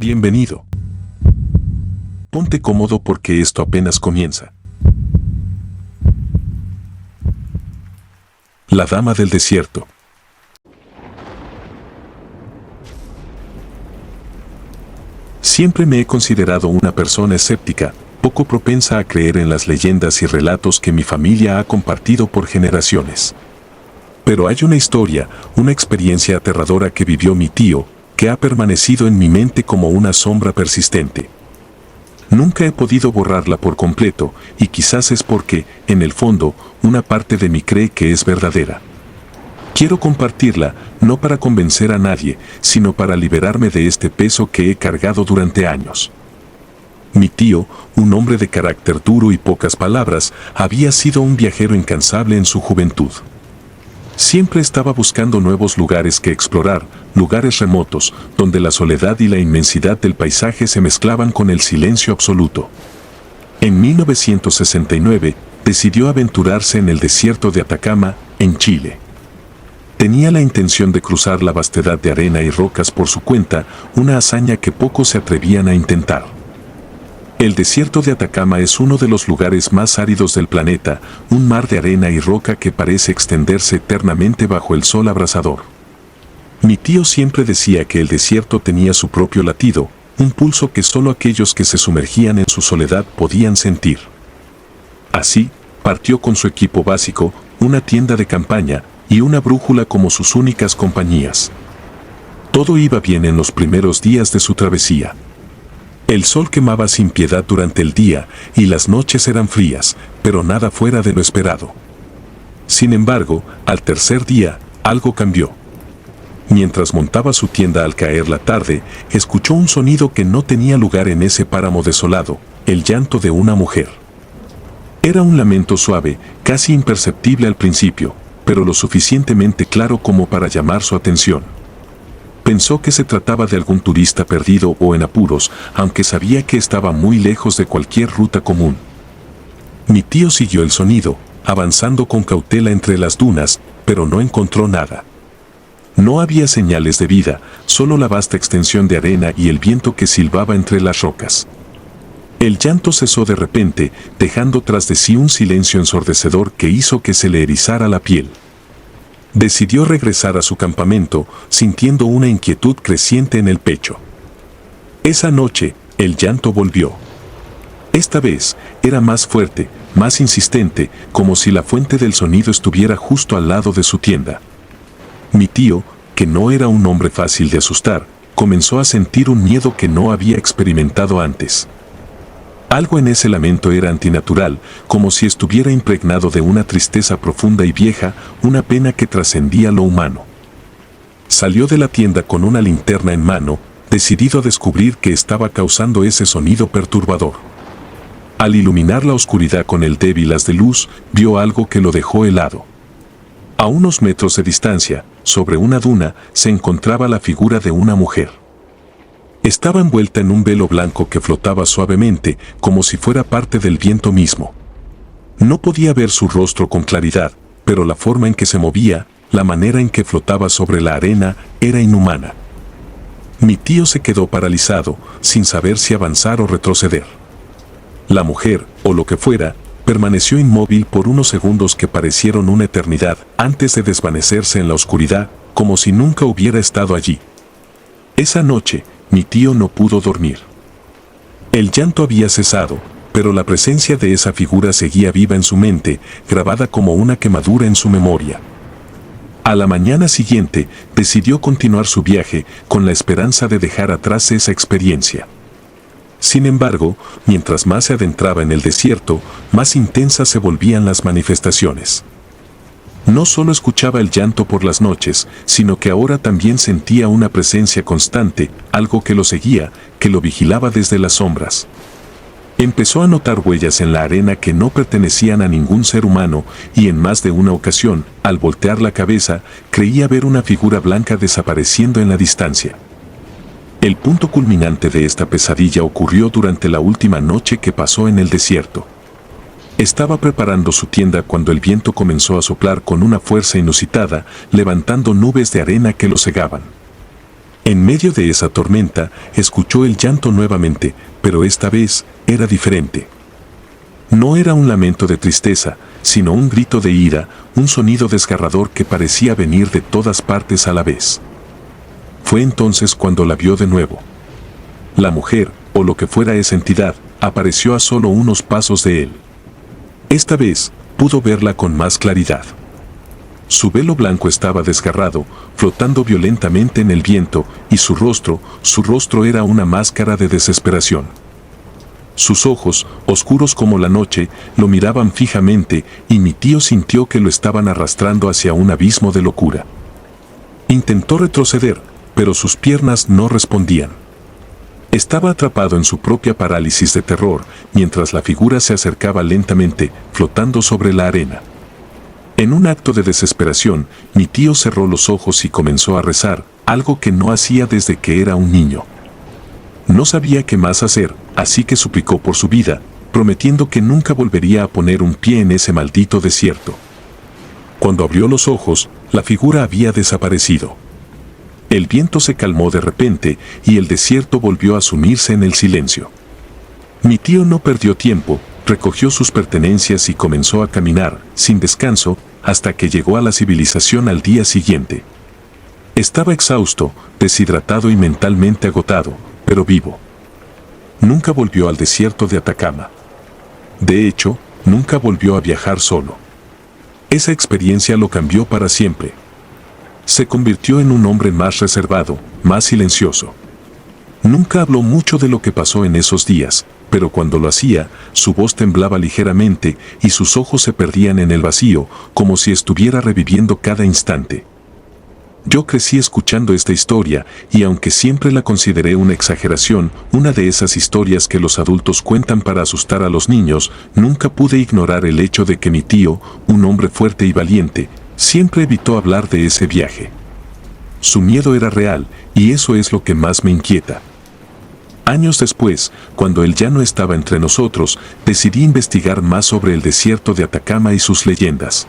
Bienvenido. Ponte cómodo porque esto apenas comienza. La dama del desierto. Siempre me he considerado una persona escéptica, poco propensa a creer en las leyendas y relatos que mi familia ha compartido por generaciones. Pero hay una historia, una experiencia aterradora que vivió mi tío, que ha permanecido en mi mente como una sombra persistente. Nunca he podido borrarla por completo, y quizás es porque, en el fondo, una parte de mí cree que es verdadera. Quiero compartirla, no para convencer a nadie, sino para liberarme de este peso que he cargado durante años. Mi tío, un hombre de carácter duro y pocas palabras, había sido un viajero incansable en su juventud. Siempre estaba buscando nuevos lugares que explorar, lugares remotos, donde la soledad y la inmensidad del paisaje se mezclaban con el silencio absoluto. En 1969, decidió aventurarse en el desierto de Atacama, en Chile. Tenía la intención de cruzar la vastedad de arena y rocas por su cuenta, una hazaña que pocos se atrevían a intentar. El desierto de Atacama es uno de los lugares más áridos del planeta, un mar de arena y roca que parece extenderse eternamente bajo el sol abrasador. Mi tío siempre decía que el desierto tenía su propio latido, un pulso que solo aquellos que se sumergían en su soledad podían sentir. Así, partió con su equipo básico, una tienda de campaña y una brújula como sus únicas compañías. Todo iba bien en los primeros días de su travesía. El sol quemaba sin piedad durante el día y las noches eran frías, pero nada fuera de lo esperado. Sin embargo, al tercer día, algo cambió. Mientras montaba su tienda al caer la tarde, escuchó un sonido que no tenía lugar en ese páramo desolado, el llanto de una mujer. Era un lamento suave, casi imperceptible al principio, pero lo suficientemente claro como para llamar su atención. Pensó que se trataba de algún turista perdido o en apuros, aunque sabía que estaba muy lejos de cualquier ruta común. Mi tío siguió el sonido, avanzando con cautela entre las dunas, pero no encontró nada. No había señales de vida, solo la vasta extensión de arena y el viento que silbaba entre las rocas. El llanto cesó de repente, dejando tras de sí un silencio ensordecedor que hizo que se le erizara la piel. Decidió regresar a su campamento, sintiendo una inquietud creciente en el pecho. Esa noche, el llanto volvió. Esta vez, era más fuerte, más insistente, como si la fuente del sonido estuviera justo al lado de su tienda. Mi tío, que no era un hombre fácil de asustar, comenzó a sentir un miedo que no había experimentado antes. Algo en ese lamento era antinatural, como si estuviera impregnado de una tristeza profunda y vieja, una pena que trascendía lo humano. Salió de la tienda con una linterna en mano, decidido a descubrir qué estaba causando ese sonido perturbador. Al iluminar la oscuridad con el débil haz de luz, vio algo que lo dejó helado. A unos metros de distancia, sobre una duna, se encontraba la figura de una mujer. Estaba envuelta en un velo blanco que flotaba suavemente, como si fuera parte del viento mismo. No podía ver su rostro con claridad, pero la forma en que se movía, la manera en que flotaba sobre la arena, era inhumana. Mi tío se quedó paralizado, sin saber si avanzar o retroceder. La mujer, o lo que fuera, permaneció inmóvil por unos segundos que parecieron una eternidad, antes de desvanecerse en la oscuridad, como si nunca hubiera estado allí. Esa noche, mi tío no pudo dormir. El llanto había cesado, pero la presencia de esa figura seguía viva en su mente, grabada como una quemadura en su memoria. A la mañana siguiente, decidió continuar su viaje, con la esperanza de dejar atrás esa experiencia. Sin embargo, mientras más se adentraba en el desierto, más intensas se volvían las manifestaciones. No solo escuchaba el llanto por las noches, sino que ahora también sentía una presencia constante, algo que lo seguía, que lo vigilaba desde las sombras. Empezó a notar huellas en la arena que no pertenecían a ningún ser humano, y en más de una ocasión, al voltear la cabeza, creía ver una figura blanca desapareciendo en la distancia. El punto culminante de esta pesadilla ocurrió durante la última noche que pasó en el desierto. Estaba preparando su tienda cuando el viento comenzó a soplar con una fuerza inusitada, levantando nubes de arena que lo cegaban. En medio de esa tormenta, escuchó el llanto nuevamente, pero esta vez era diferente. No era un lamento de tristeza, sino un grito de ira, un sonido desgarrador que parecía venir de todas partes a la vez. Fue entonces cuando la vio de nuevo. La mujer, o lo que fuera esa entidad, apareció a solo unos pasos de él. Esta vez, pudo verla con más claridad. Su velo blanco estaba desgarrado, flotando violentamente en el viento, y su rostro era una máscara de desesperación. Sus ojos, oscuros como la noche, lo miraban fijamente, y mi tío sintió que lo estaban arrastrando hacia un abismo de locura. Intentó retroceder, pero sus piernas no respondían. Estaba atrapado en su propia parálisis de terror, mientras la figura se acercaba lentamente, flotando sobre la arena. En un acto de desesperación, mi tío cerró los ojos y comenzó a rezar, algo que no hacía desde que era un niño. No sabía qué más hacer, así que suplicó por su vida, prometiendo que nunca volvería a poner un pie en ese maldito desierto. Cuando abrió los ojos, la figura había desaparecido. El viento se calmó de repente y el desierto volvió a sumirse en el silencio. Mi tío no perdió tiempo, recogió sus pertenencias y comenzó a caminar, sin descanso, hasta que llegó a la civilización al día siguiente. Estaba exhausto, deshidratado y mentalmente agotado, pero vivo. Nunca volvió al desierto de Atacama. De hecho, nunca volvió a viajar solo. Esa experiencia lo cambió para siempre. Se convirtió en un hombre más reservado, más silencioso. Nunca habló mucho de lo que pasó en esos días, pero cuando lo hacía, su voz temblaba ligeramente y sus ojos se perdían en el vacío, como si estuviera reviviendo cada instante. Yo crecí escuchando esta historia y aunque siempre la consideré una exageración, una de esas historias que los adultos cuentan para asustar a los niños, nunca pude ignorar el hecho de que mi tío, un hombre fuerte y valiente, siempre evitó hablar de ese viaje. Su miedo era real y eso es lo que más me inquieta. Años después, cuando él ya no estaba entre nosotros, decidí investigar más sobre el desierto de Atacama y sus leyendas.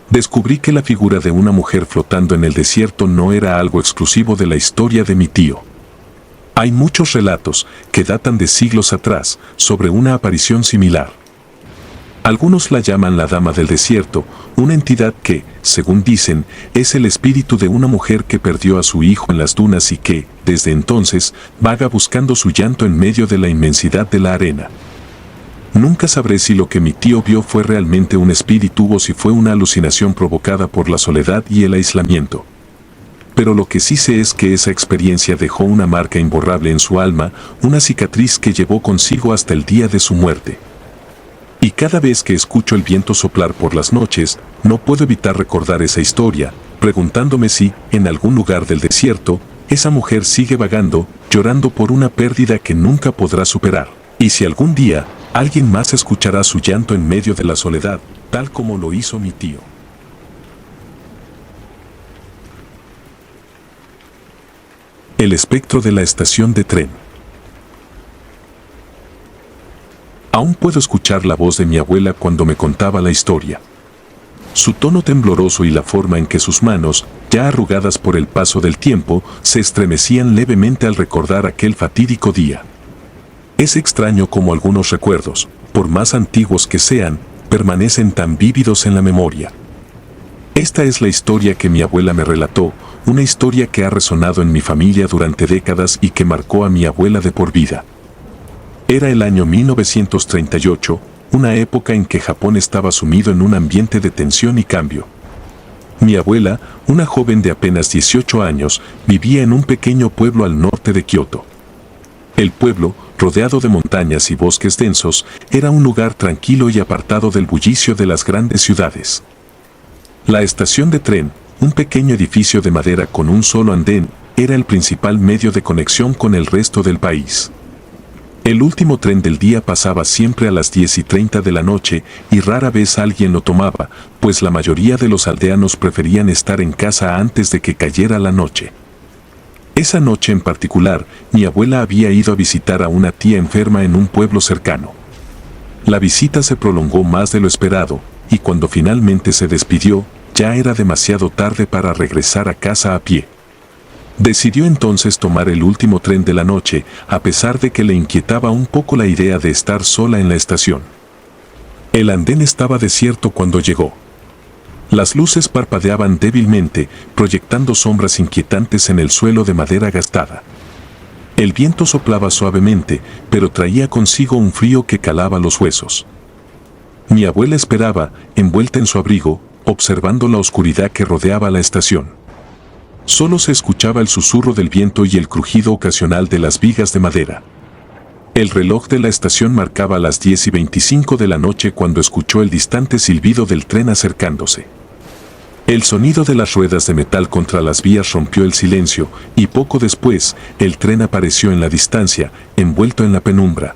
Descubrí que la figura de una mujer flotando en el desierto no era algo exclusivo de la historia de mi tío. Hay muchos relatos, que datan de siglos atrás, sobre una aparición similar. Algunos la llaman la Dama del Desierto, una entidad que, según dicen, es el espíritu de una mujer que perdió a su hijo en las dunas y que, desde entonces, vaga buscando su llanto en medio de la inmensidad de la arena. Nunca sabré si lo que mi tío vio fue realmente un espíritu o si fue una alucinación provocada por la soledad y el aislamiento. Pero lo que sí sé es que esa experiencia dejó una marca imborrable en su alma, una cicatriz que llevó consigo hasta el día de su muerte. Y cada vez que escucho el viento soplar por las noches, no puedo evitar recordar esa historia, preguntándome si, en algún lugar del desierto, esa mujer sigue vagando, llorando por una pérdida que nunca podrá superar. Y si algún día, alguien más escuchará su llanto en medio de la soledad, tal como lo hizo mi tío. El espectro de la estación de tren. Aún puedo escuchar la voz de mi abuela cuando me contaba la historia. Su tono tembloroso y la forma en que sus manos, ya arrugadas por el paso del tiempo, se estremecían levemente al recordar aquel fatídico día. Es extraño cómo algunos recuerdos, por más antiguos que sean, permanecen tan vívidos en la memoria. Esta es la historia que mi abuela me relató, una historia que ha resonado en mi familia durante décadas y que marcó a mi abuela de por vida. Era el año 1938, una época en que Japón estaba sumido en un ambiente de tensión y cambio. Mi abuela, una joven de apenas 18 años, vivía en un pequeño pueblo al norte de Kioto. El pueblo, rodeado de montañas y bosques densos, era un lugar tranquilo y apartado del bullicio de las grandes ciudades. La estación de tren, un pequeño edificio de madera con un solo andén, era el principal medio de conexión con el resto del país. El último tren del día pasaba siempre a las 10:30 de la noche y rara vez alguien lo tomaba, pues la mayoría de los aldeanos preferían estar en casa antes de que cayera la noche. Esa noche en particular, mi abuela había ido a visitar a una tía enferma en un pueblo cercano. La visita se prolongó más de lo esperado, y cuando finalmente se despidió, ya era demasiado tarde para regresar a casa a pie. Decidió entonces tomar el último tren de la noche, a pesar de que le inquietaba un poco la idea de estar sola en la estación. El andén estaba desierto cuando llegó. Las luces parpadeaban débilmente, proyectando sombras inquietantes en el suelo de madera gastada. El viento soplaba suavemente, pero traía consigo un frío que calaba los huesos. Mi abuela esperaba, envuelta en su abrigo, observando la oscuridad que rodeaba la estación. Solo se escuchaba el susurro del viento y el crujido ocasional de las vigas de madera. El reloj de la estación marcaba las 10:25 de la noche cuando escuchó el distante silbido del tren acercándose. El sonido de las ruedas de metal contra las vías rompió el silencio, y poco después, el tren apareció en la distancia, envuelto en la penumbra.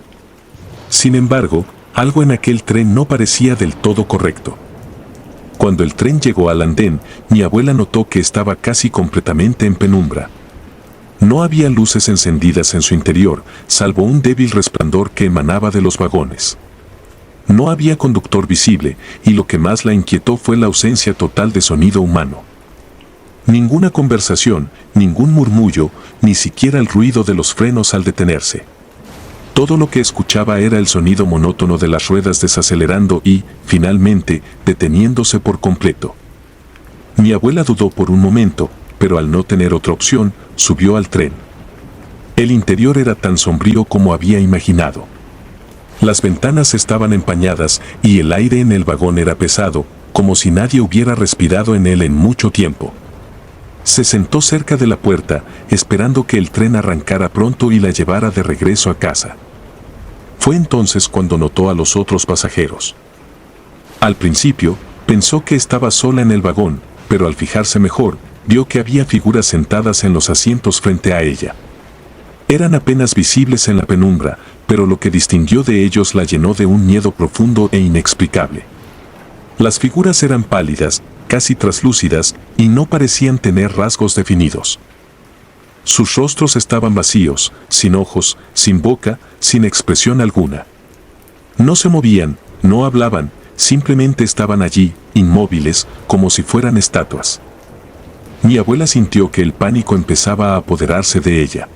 Sin embargo, algo en aquel tren no parecía del todo correcto. Cuando el tren llegó al andén, mi abuela notó que estaba casi completamente en penumbra. No había luces encendidas en su interior, salvo un débil resplandor que emanaba de los vagones. No había conductor visible, y lo que más la inquietó fue la ausencia total de sonido humano. Ninguna conversación, ningún murmullo, ni siquiera el ruido de los frenos al detenerse. Todo lo que escuchaba era el sonido monótono de las ruedas desacelerando y, finalmente, deteniéndose por completo. Mi abuela dudó por un momento, pero al no tener otra opción, subió al tren. El interior era tan sombrío como había imaginado. Las ventanas estaban empañadas y el aire en el vagón era pesado, como si nadie hubiera respirado en él en mucho tiempo. Se sentó cerca de la puerta, esperando que el tren arrancara pronto y la llevara de regreso a casa. Fue entonces cuando notó a los otros pasajeros. Al principio, pensó que estaba sola en el vagón, pero al fijarse mejor, vio que había figuras sentadas en los asientos frente a ella. Eran apenas visibles en la penumbra, pero lo que distinguió de ellos la llenó de un miedo profundo e inexplicable. Las figuras eran pálidas, casi traslúcidas, y no parecían tener rasgos definidos. Sus rostros estaban vacíos, sin ojos, sin boca, sin expresión alguna. No se movían, no hablaban, simplemente estaban allí, inmóviles, como si fueran estatuas. Mi abuela sintió que el pánico empezaba a apoderarse de ella.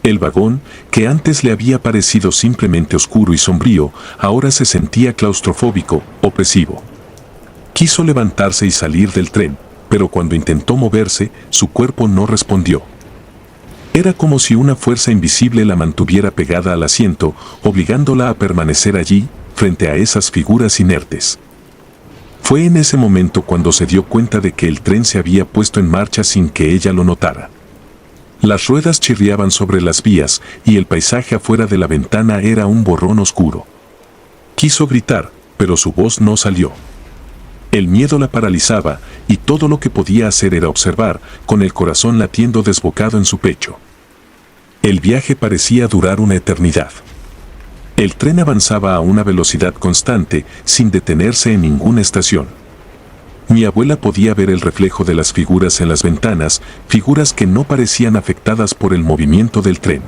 El vagón, que antes le había parecido simplemente oscuro y sombrío, ahora se sentía claustrofóbico, opresivo. Quiso levantarse y salir del tren, pero cuando intentó moverse, su cuerpo no respondió. Era como si una fuerza invisible la mantuviera pegada al asiento, obligándola a permanecer allí, frente a esas figuras inertes. Fue en ese momento cuando se dio cuenta de que el tren se había puesto en marcha sin que ella lo notara. Las ruedas chirriaban sobre las vías y el paisaje afuera de la ventana era un borrón oscuro. Quiso gritar, pero su voz no salió. El miedo la paralizaba y todo lo que podía hacer era observar, con el corazón latiendo desbocado en su pecho. El viaje parecía durar una eternidad. El tren avanzaba a una velocidad constante, sin detenerse en ninguna estación. Mi abuela podía ver el reflejo de las figuras en las ventanas, figuras que no parecían afectadas por el movimiento del tren.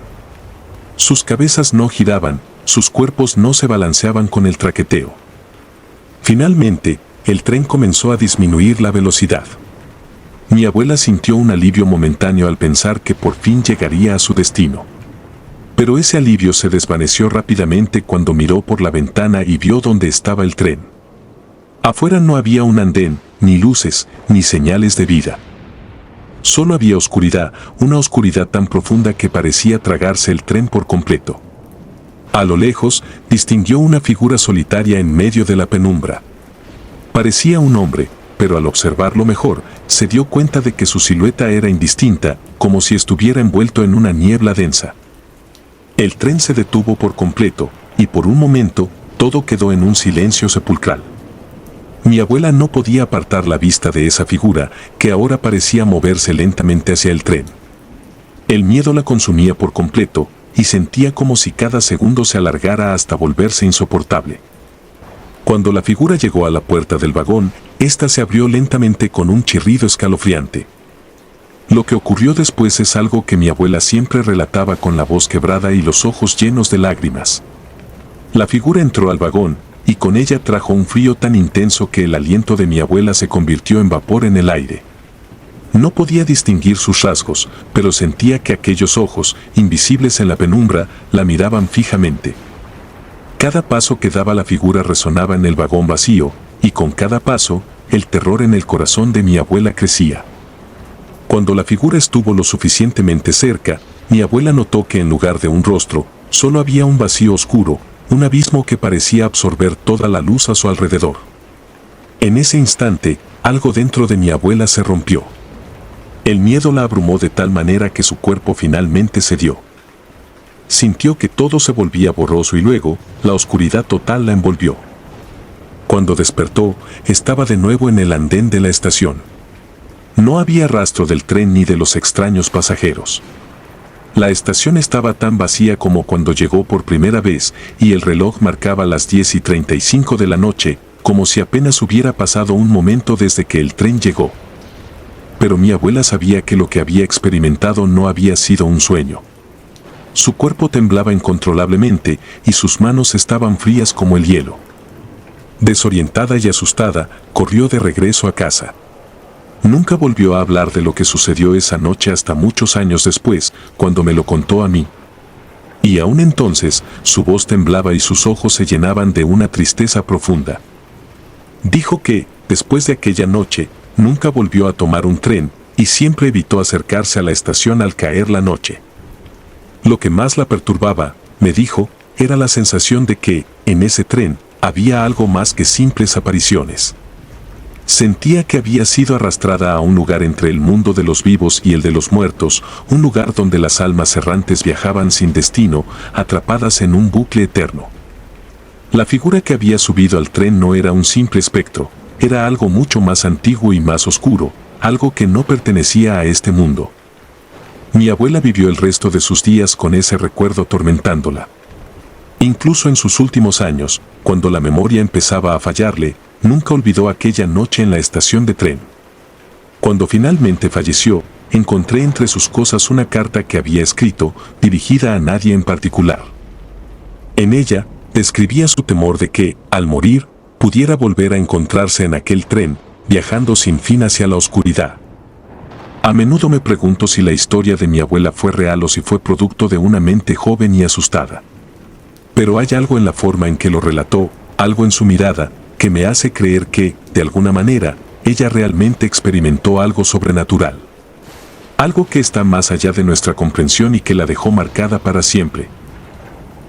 Sus cabezas no giraban, sus cuerpos no se balanceaban con el traqueteo. Finalmente, el tren comenzó a disminuir la velocidad. Mi abuela sintió un alivio momentáneo al pensar que por fin llegaría a su destino. Pero ese alivio se desvaneció rápidamente cuando miró por la ventana y vio dónde estaba el tren. Afuera no había un andén, ni luces, ni señales de vida. Solo había oscuridad, una oscuridad tan profunda que parecía tragarse el tren por completo. A lo lejos, distinguió una figura solitaria en medio de la penumbra. Parecía un hombre, pero al observarlo mejor, se dio cuenta de que su silueta era indistinta, como si estuviera envuelto en una niebla densa. El tren se detuvo por completo, y por un momento, todo quedó en un silencio sepulcral. Mi abuela no podía apartar la vista de esa figura, que ahora parecía moverse lentamente hacia el tren. El miedo la consumía por completo, y sentía como si cada segundo se alargara hasta volverse insoportable. Cuando la figura llegó a la puerta del vagón, ésta se abrió lentamente con un chirrido escalofriante. Lo que ocurrió después es algo que mi abuela siempre relataba con la voz quebrada y los ojos llenos de lágrimas. La figura entró al vagón, y con ella trajo un frío tan intenso que el aliento de mi abuela se convirtió en vapor en el aire. No podía distinguir sus rasgos, pero sentía que aquellos ojos, invisibles en la penumbra, la miraban fijamente. Cada paso que daba la figura resonaba en el vagón vacío, y con cada paso, el terror en el corazón de mi abuela crecía. Cuando la figura estuvo lo suficientemente cerca, mi abuela notó que en lugar de un rostro, solo había un vacío oscuro, un abismo que parecía absorber toda la luz a su alrededor. En ese instante, algo dentro de mi abuela se rompió. El miedo la abrumó de tal manera que su cuerpo finalmente cedió. Sintió que todo se volvía borroso y luego, la oscuridad total la envolvió. Cuando despertó, estaba de nuevo en el andén de la estación. No había rastro del tren ni de los extraños pasajeros. La estación estaba tan vacía como cuando llegó por primera vez y el reloj marcaba las 10:35 de la noche, como si apenas hubiera pasado un momento desde que el tren llegó. Pero mi abuela sabía que lo que había experimentado no había sido un sueño. Su cuerpo temblaba incontrolablemente y sus manos estaban frías como el hielo. Desorientada y asustada, corrió de regreso a casa. Nunca volvió a hablar de lo que sucedió esa noche hasta muchos años después, cuando me lo contó a mí. Y aún entonces, su voz temblaba y sus ojos se llenaban de una tristeza profunda. Dijo que, después de aquella noche, nunca volvió a tomar un tren y siempre evitó acercarse a la estación al caer la noche. Lo que más la perturbaba, me dijo, era la sensación de que, en ese tren, había algo más que simples apariciones. Sentía que había sido arrastrada a un lugar entre el mundo de los vivos y el de los muertos, un lugar donde las almas errantes viajaban sin destino, atrapadas en un bucle eterno. La figura que había subido al tren no era un simple espectro, era algo mucho más antiguo y más oscuro, algo que no pertenecía a este mundo. Mi abuela vivió el resto de sus días con ese recuerdo atormentándola. Incluso en sus últimos años, cuando la memoria empezaba a fallarle, nunca olvidó aquella noche en la estación de tren. Cuando finalmente falleció, encontré entre sus cosas una carta que había escrito, dirigida a nadie en particular. En ella, describía su temor de que, al morir, pudiera volver a encontrarse en aquel tren, viajando sin fin hacia la oscuridad. A menudo me pregunto si la historia de mi abuela fue real o si fue producto de una mente joven y asustada. Pero hay algo en la forma en que lo relató, algo en su mirada, que me hace creer que, de alguna manera, ella realmente experimentó algo sobrenatural. Algo que está más allá de nuestra comprensión y que la dejó marcada para siempre.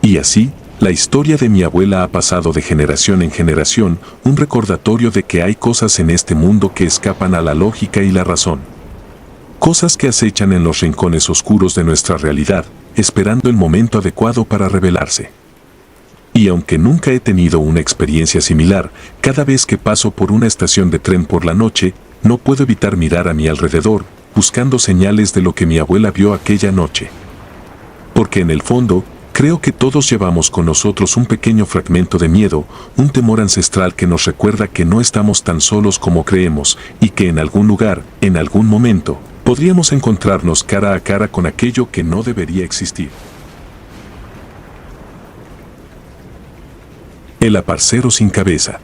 Y así, la historia de mi abuela ha pasado de generación en generación, un recordatorio de que hay cosas en este mundo que escapan a la lógica y la razón. Cosas que acechan en los rincones oscuros de nuestra realidad, esperando el momento adecuado para revelarse. Y aunque nunca he tenido una experiencia similar, cada vez que paso por una estación de tren por la noche, no puedo evitar mirar a mi alrededor, buscando señales de lo que mi abuela vio aquella noche. Porque en el fondo, creo que todos llevamos con nosotros un pequeño fragmento de miedo, un temor ancestral que nos recuerda que no estamos tan solos como creemos, y que en algún lugar, en algún momento, podríamos encontrarnos cara a cara con aquello que no debería existir. El aparcero sin cabeza.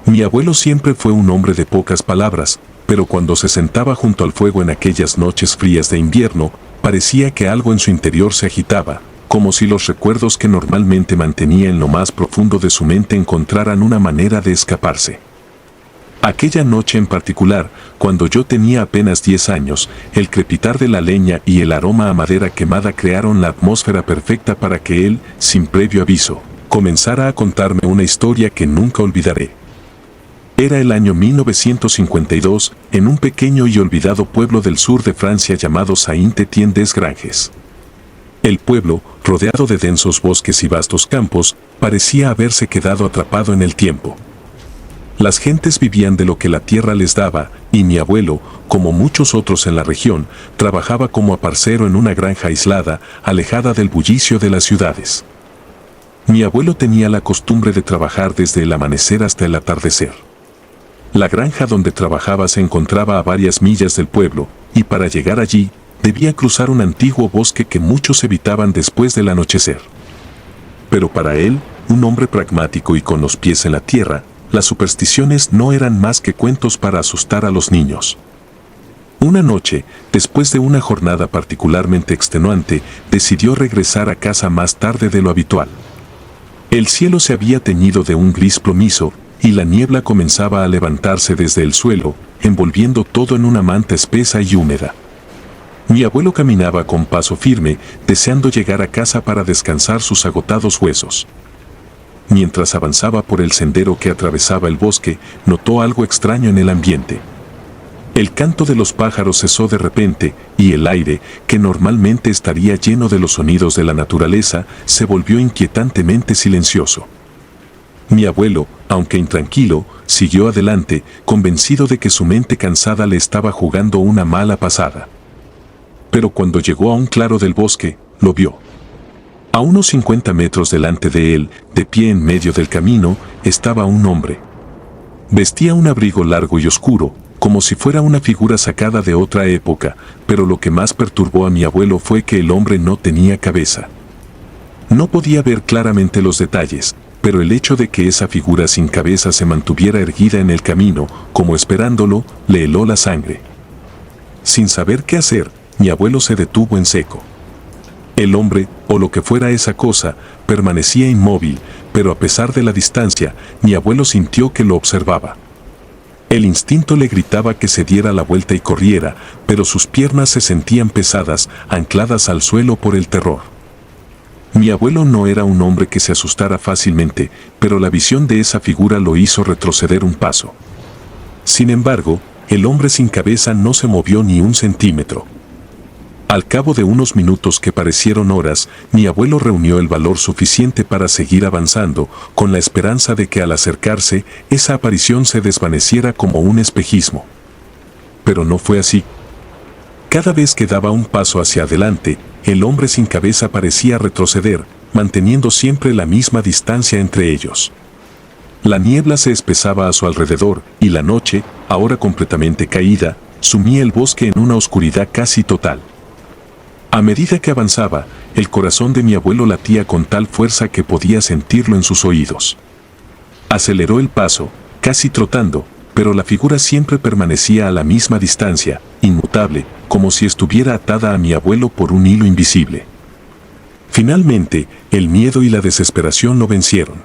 Mi abuelo siempre fue un hombre de pocas palabras, pero cuando se sentaba junto al fuego en aquellas noches frías de invierno, parecía que algo en su interior se agitaba, como si los recuerdos que normalmente mantenía en lo más profundo de su mente encontraran una manera de escaparse. Aquella noche en particular, cuando yo tenía apenas 10 años, el crepitar de la leña y el aroma a madera quemada crearon la atmósfera perfecta para que él, sin previo aviso, comenzara a contarme una historia que nunca olvidaré. Era el año 1952, en un pequeño y olvidado pueblo del sur de Francia llamado Saint-Étienne-des-Granges. El pueblo, rodeado de densos bosques y vastos campos, parecía haberse quedado atrapado en el tiempo. Las gentes vivían de lo que la tierra les daba, y mi abuelo, como muchos otros en la región, trabajaba como aparcero en una granja aislada, alejada del bullicio de las ciudades. Mi abuelo tenía la costumbre de trabajar desde el amanecer hasta el atardecer. La granja donde trabajaba se encontraba a varias millas del pueblo, y para llegar allí, debía cruzar un antiguo bosque que muchos evitaban después del anochecer. Pero para él, un hombre pragmático y con los pies en la tierra, las supersticiones no eran más que cuentos para asustar a los niños. Una noche, después de una jornada particularmente extenuante, decidió regresar a casa más tarde de lo habitual. El cielo se había teñido de un gris plomizo, y la niebla comenzaba a levantarse desde el suelo, envolviendo todo en una manta espesa y húmeda. Mi abuelo caminaba con paso firme, deseando llegar a casa para descansar sus agotados huesos. Mientras avanzaba por el sendero que atravesaba el bosque, notó algo extraño en el ambiente. El canto de los pájaros cesó de repente, y el aire, que normalmente estaría lleno de los sonidos de la naturaleza, se volvió inquietantemente silencioso. Mi abuelo, aunque intranquilo, siguió adelante, convencido de que su mente cansada le estaba jugando una mala pasada. Pero cuando llegó a un claro del bosque, lo vio. A unos 50 metros delante de él, de pie en medio del camino, estaba un hombre. Vestía un abrigo largo y oscuro, como si fuera una figura sacada de otra época, pero lo que más perturbó a mi abuelo fue que el hombre no tenía cabeza. No podía ver claramente los detalles, pero el hecho de que esa figura sin cabeza se mantuviera erguida en el camino, como esperándolo, le heló la sangre. Sin saber qué hacer, mi abuelo se detuvo en seco. El hombre, o lo que fuera esa cosa, permanecía inmóvil, pero a pesar de la distancia, mi abuelo sintió que lo observaba. El instinto le gritaba que se diera la vuelta y corriera, pero sus piernas se sentían pesadas, ancladas al suelo por el terror. Mi abuelo no era un hombre que se asustara fácilmente, pero la visión de esa figura lo hizo retroceder un paso. Sin embargo, el hombre sin cabeza no se movió ni un centímetro. Al cabo de unos minutos que parecieron horas, mi abuelo reunió el valor suficiente para seguir avanzando, con la esperanza de que al acercarse, esa aparición se desvaneciera como un espejismo. Pero no fue así. Cada vez que daba un paso hacia adelante, el hombre sin cabeza parecía retroceder, manteniendo siempre la misma distancia entre ellos. La niebla se espesaba a su alrededor, y la noche, ahora completamente caída, sumía el bosque en una oscuridad casi total. A medida que avanzaba, el corazón de mi abuelo latía con tal fuerza que podía sentirlo en sus oídos. Aceleró el paso, casi trotando, pero la figura siempre permanecía a la misma distancia, inmutable, como si estuviera atada a mi abuelo por un hilo invisible. Finalmente, el miedo y la desesperación lo vencieron.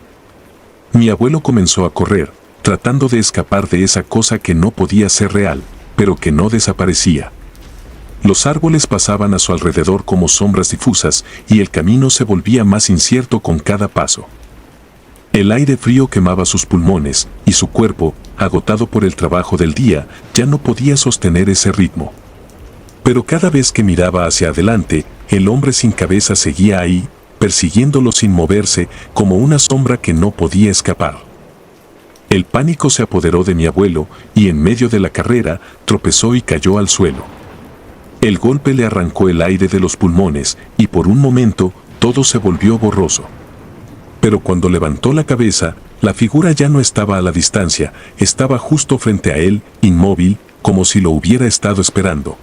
Mi abuelo comenzó a correr, tratando de escapar de esa cosa que no podía ser real, pero que no desaparecía. Los árboles pasaban a su alrededor como sombras difusas y el camino se volvía más incierto con cada paso. El aire frío quemaba sus pulmones y su cuerpo, agotado por el trabajo del día, ya no podía sostener ese ritmo. Pero cada vez que miraba hacia adelante, el hombre sin cabeza seguía ahí, persiguiéndolo sin moverse, como una sombra que no podía escapar. El pánico se apoderó de mi abuelo y en medio de la carrera tropezó y cayó al suelo. El golpe le arrancó el aire de los pulmones y por un momento todo se volvió borroso. Pero cuando levantó la cabeza, la figura ya no estaba a la distancia, estaba justo frente a él, inmóvil, como si lo hubiera estado esperando.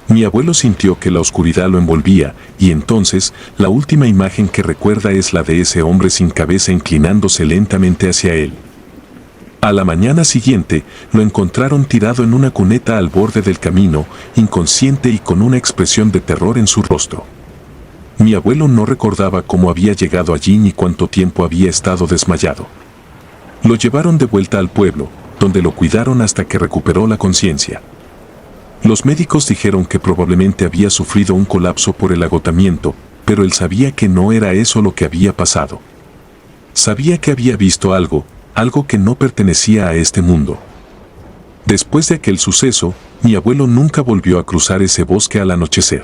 Mi abuelo sintió que la oscuridad lo envolvía, y entonces, la última imagen que recuerda es la de ese hombre sin cabeza inclinándose lentamente hacia él. A la mañana siguiente, lo encontraron tirado en una cuneta al borde del camino, inconsciente y con una expresión de terror en su rostro. Mi abuelo no recordaba cómo había llegado allí ni cuánto tiempo había estado desmayado. Lo llevaron de vuelta al pueblo, donde lo cuidaron hasta que recuperó la conciencia. Los médicos dijeron que probablemente había sufrido un colapso por el agotamiento, pero él sabía que no era eso lo que había pasado. Sabía que había visto algo que no pertenecía a este mundo. Después de aquel suceso, mi abuelo nunca volvió a cruzar ese bosque al anochecer.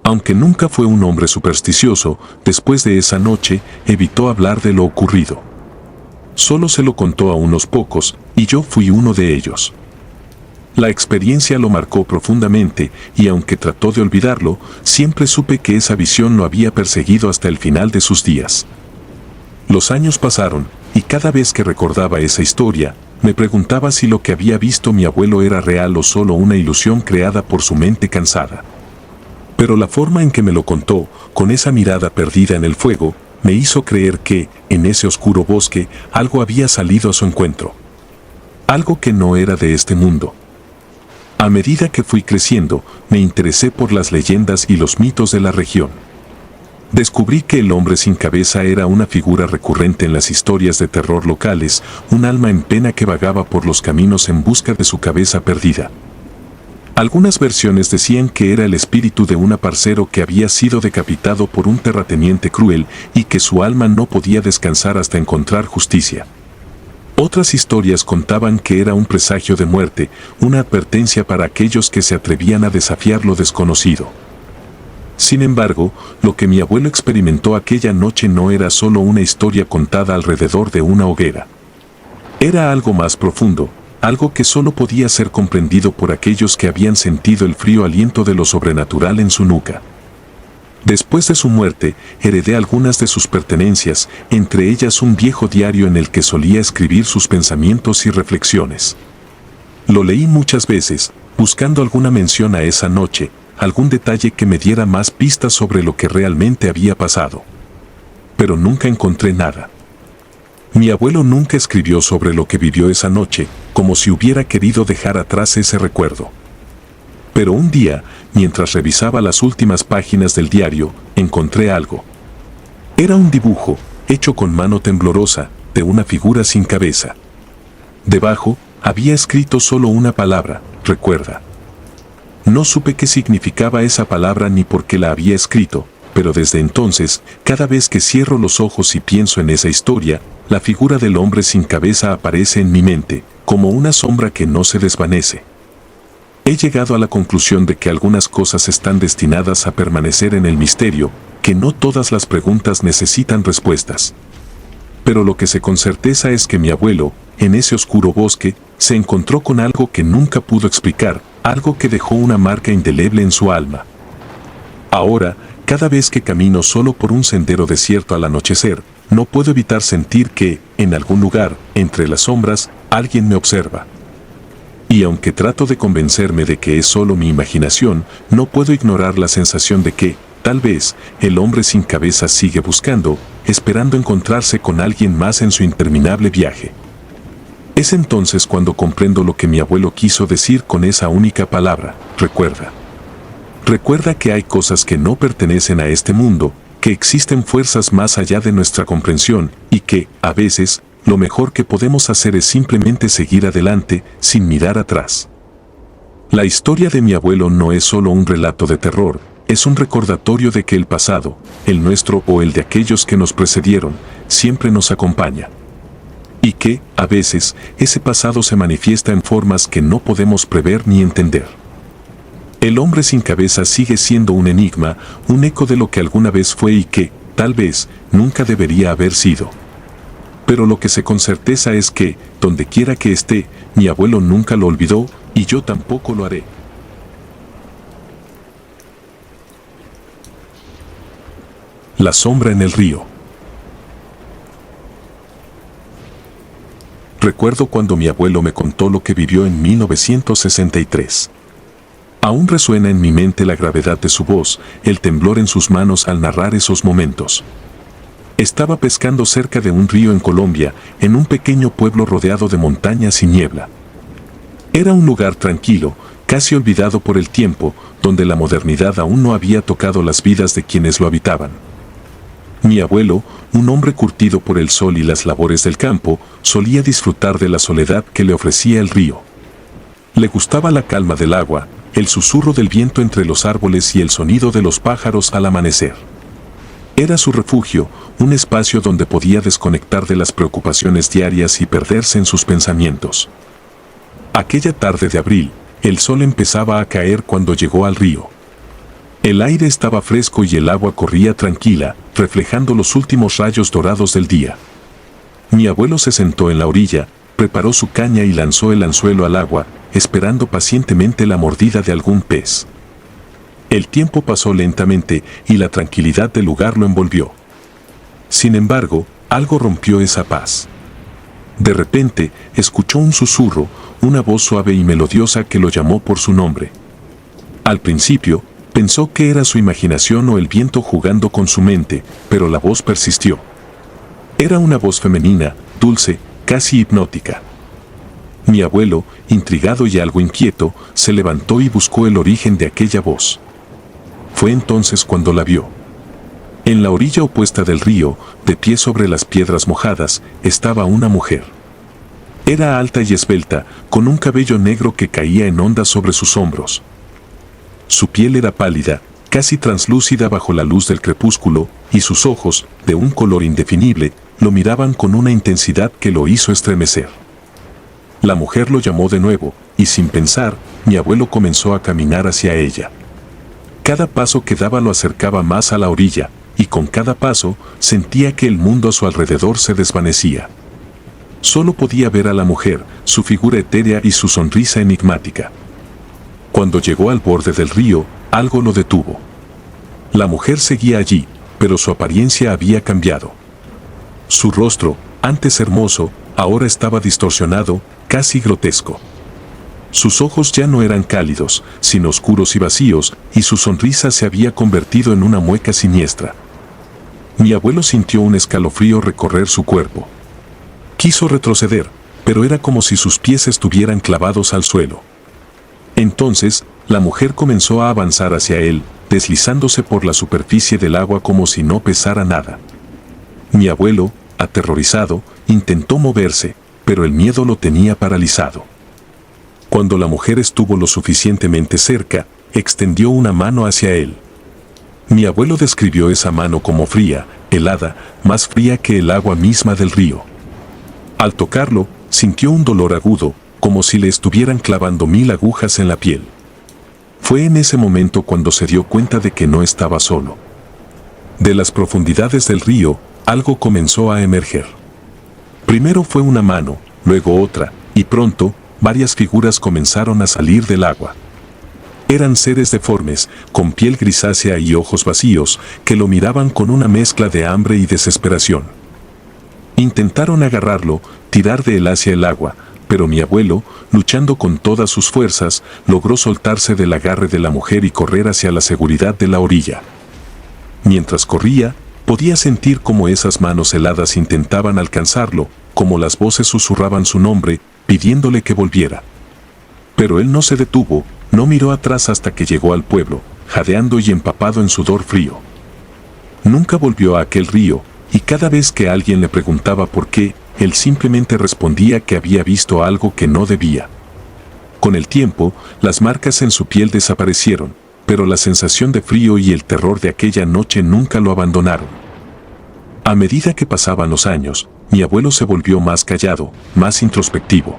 Aunque nunca fue un hombre supersticioso, después de esa noche, evitó hablar de lo ocurrido. Solo se lo contó a unos pocos, y yo fui uno de ellos. La experiencia lo marcó profundamente, y aunque trató de olvidarlo, siempre supe que esa visión lo había perseguido hasta el final de sus días. Los años pasaron, y cada vez que recordaba esa historia, me preguntaba si lo que había visto mi abuelo era real o solo una ilusión creada por su mente cansada. Pero la forma en que me lo contó, con esa mirada perdida en el fuego, me hizo creer que, en ese oscuro bosque, algo había salido a su encuentro. Algo que no era de este mundo. A medida que fui creciendo, me interesé por las leyendas y los mitos de la región. Descubrí que el hombre sin cabeza era una figura recurrente en las historias de terror locales, un alma en pena que vagaba por los caminos en busca de su cabeza perdida. Algunas versiones decían que era el espíritu de un parcero que había sido decapitado por un terrateniente cruel y que su alma no podía descansar hasta encontrar justicia. Otras historias contaban que era un presagio de muerte, una advertencia para aquellos que se atrevían a desafiar lo desconocido. Sin embargo, lo que mi abuelo experimentó aquella noche no era solo una historia contada alrededor de una hoguera. Era algo más profundo, algo que solo podía ser comprendido por aquellos que habían sentido el frío aliento de lo sobrenatural en su nuca. Después de su muerte, heredé algunas de sus pertenencias, entre ellas un viejo diario en el que solía escribir sus pensamientos y reflexiones. Lo leí muchas veces, buscando alguna mención a esa noche, algún detalle que me diera más pistas sobre lo que realmente había pasado. Pero nunca encontré nada. Mi abuelo nunca escribió sobre lo que vivió esa noche, como si hubiera querido dejar atrás ese recuerdo. Pero un día, mientras revisaba las últimas páginas del diario, encontré algo. Era un dibujo, hecho con mano temblorosa, de una figura sin cabeza. Debajo, había escrito solo una palabra: recuerda. No supe qué significaba esa palabra ni por qué la había escrito, pero desde entonces, cada vez que cierro los ojos y pienso en esa historia, la figura del hombre sin cabeza aparece en mi mente, como una sombra que no se desvanece. He llegado a la conclusión de que algunas cosas están destinadas a permanecer en el misterio, que no todas las preguntas necesitan respuestas. Pero lo que sé con certeza es que mi abuelo, en ese oscuro bosque, se encontró con algo que nunca pudo explicar, algo que dejó una marca indeleble en su alma. Ahora, cada vez que camino solo por un sendero desierto al anochecer, no puedo evitar sentir que, en algún lugar, entre las sombras, alguien me observa. Y aunque trato de convencerme de que es solo mi imaginación, no puedo ignorar la sensación de que, tal vez, el hombre sin cabeza sigue buscando, esperando encontrarse con alguien más en su interminable viaje. Es entonces cuando comprendo lo que mi abuelo quiso decir con esa única palabra: recuerda. Recuerda que hay cosas que no pertenecen a este mundo, que existen fuerzas más allá de nuestra comprensión, y que, a veces, lo mejor que podemos hacer es simplemente seguir adelante, sin mirar atrás. La historia de mi abuelo no es solo un relato de terror, es un recordatorio de que el pasado, el nuestro o el de aquellos que nos precedieron, siempre nos acompaña. Y que, a veces, ese pasado se manifiesta en formas que no podemos prever ni entender. El hombre sin cabeza sigue siendo un enigma, un eco de lo que alguna vez fue y que, tal vez, nunca debería haber sido. Pero lo que sé con certeza es que, donde quiera que esté, mi abuelo nunca lo olvidó, y yo tampoco lo haré. La sombra en el río. Recuerdo cuando mi abuelo me contó lo que vivió en 1963. Aún resuena en mi mente la gravedad de su voz, el temblor en sus manos al narrar esos momentos. Estaba pescando cerca de un río en Colombia, en un pequeño pueblo rodeado de montañas y niebla. Era un lugar tranquilo, casi olvidado por el tiempo, donde la modernidad aún no había tocado las vidas de quienes lo habitaban. Mi abuelo, un hombre curtido por el sol y las labores del campo, solía disfrutar de la soledad que le ofrecía el río. Le gustaba la calma del agua, el susurro del viento entre los árboles y el sonido de los pájaros al amanecer. Era su refugio, un espacio donde podía desconectar de las preocupaciones diarias y perderse en sus pensamientos. Aquella tarde de abril, el sol empezaba a caer cuando llegó al río. El aire estaba fresco y el agua corría tranquila, reflejando los últimos rayos dorados del día. Mi abuelo se sentó en la orilla, preparó su caña y lanzó el anzuelo al agua, esperando pacientemente la mordida de algún pez. El tiempo pasó lentamente y la tranquilidad del lugar lo envolvió. Sin embargo, algo rompió esa paz. De repente, escuchó un susurro, una voz suave y melodiosa que lo llamó por su nombre. Al principio, Pensó que era su imaginación o el viento jugando con su mente, pero la voz persistió. Era una voz femenina, dulce, casi hipnótica. Mi abuelo, intrigado y algo inquieto, se levantó y buscó el origen de aquella voz. Fue entonces cuando la vio. En la orilla opuesta del río, de pie sobre las piedras mojadas, estaba una mujer. Era alta y esbelta, con un cabello negro que caía en ondas sobre sus hombros. Su piel era pálida, casi translúcida bajo la luz del crepúsculo, y sus ojos, de un color indefinible, lo miraban con una intensidad que lo hizo estremecer. La mujer lo llamó de nuevo, y sin pensar, mi abuelo comenzó a caminar hacia ella. Cada paso que daba lo acercaba más a la orilla, y con cada paso sentía que el mundo a su alrededor se desvanecía. Solo podía ver a la mujer, su figura etérea y su sonrisa enigmática. Cuando llegó al borde del río, algo lo detuvo. La mujer seguía allí, pero su apariencia había cambiado. Su rostro, antes hermoso, ahora estaba distorsionado, casi grotesco. Sus ojos ya no eran cálidos, sino oscuros y vacíos, y su sonrisa se había convertido en una mueca siniestra. Mi abuelo sintió un escalofrío recorrer su cuerpo. Quiso retroceder, pero era como si sus pies estuvieran clavados al suelo. Entonces, la mujer comenzó a avanzar hacia él, deslizándose por la superficie del agua como si no pesara nada. Mi abuelo, aterrorizado, intentó moverse, pero el miedo lo tenía paralizado. Cuando la mujer estuvo lo suficientemente cerca, extendió una mano hacia él. Mi abuelo describió esa mano como fría, helada, más fría que el agua misma del río. Al tocarlo, sintió un dolor agudo, como si le estuvieran clavando 1000 agujas en la piel. Fue en ese momento cuando se dio cuenta de que no estaba solo. De las profundidades del río, algo comenzó a emerger. Primero fue una mano, luego otra, y pronto, varias figuras comenzaron a salir del agua. Eran seres deformes, con piel grisácea y ojos vacíos, que lo miraban con una mezcla de hambre y desesperación. Intentaron agarrarlo, tirar de él hacia el agua, pero mi abuelo, luchando con todas sus fuerzas, logró soltarse del agarre de la mujer y correr hacia la seguridad de la orilla. Mientras corría, podía sentir cómo esas manos heladas intentaban alcanzarlo, como las voces susurraban su nombre, pidiéndole que volviera. Pero él no se detuvo, no miró atrás hasta que llegó al pueblo, jadeando y empapado en sudor frío. Nunca volvió a aquel río, y cada vez que alguien le preguntaba por qué, él simplemente respondía que había visto algo que no debía. Con el tiempo, las marcas en su piel desaparecieron, pero la sensación de frío y el terror de aquella noche nunca lo abandonaron. A medida que pasaban los años, mi abuelo se volvió más callado, más introspectivo.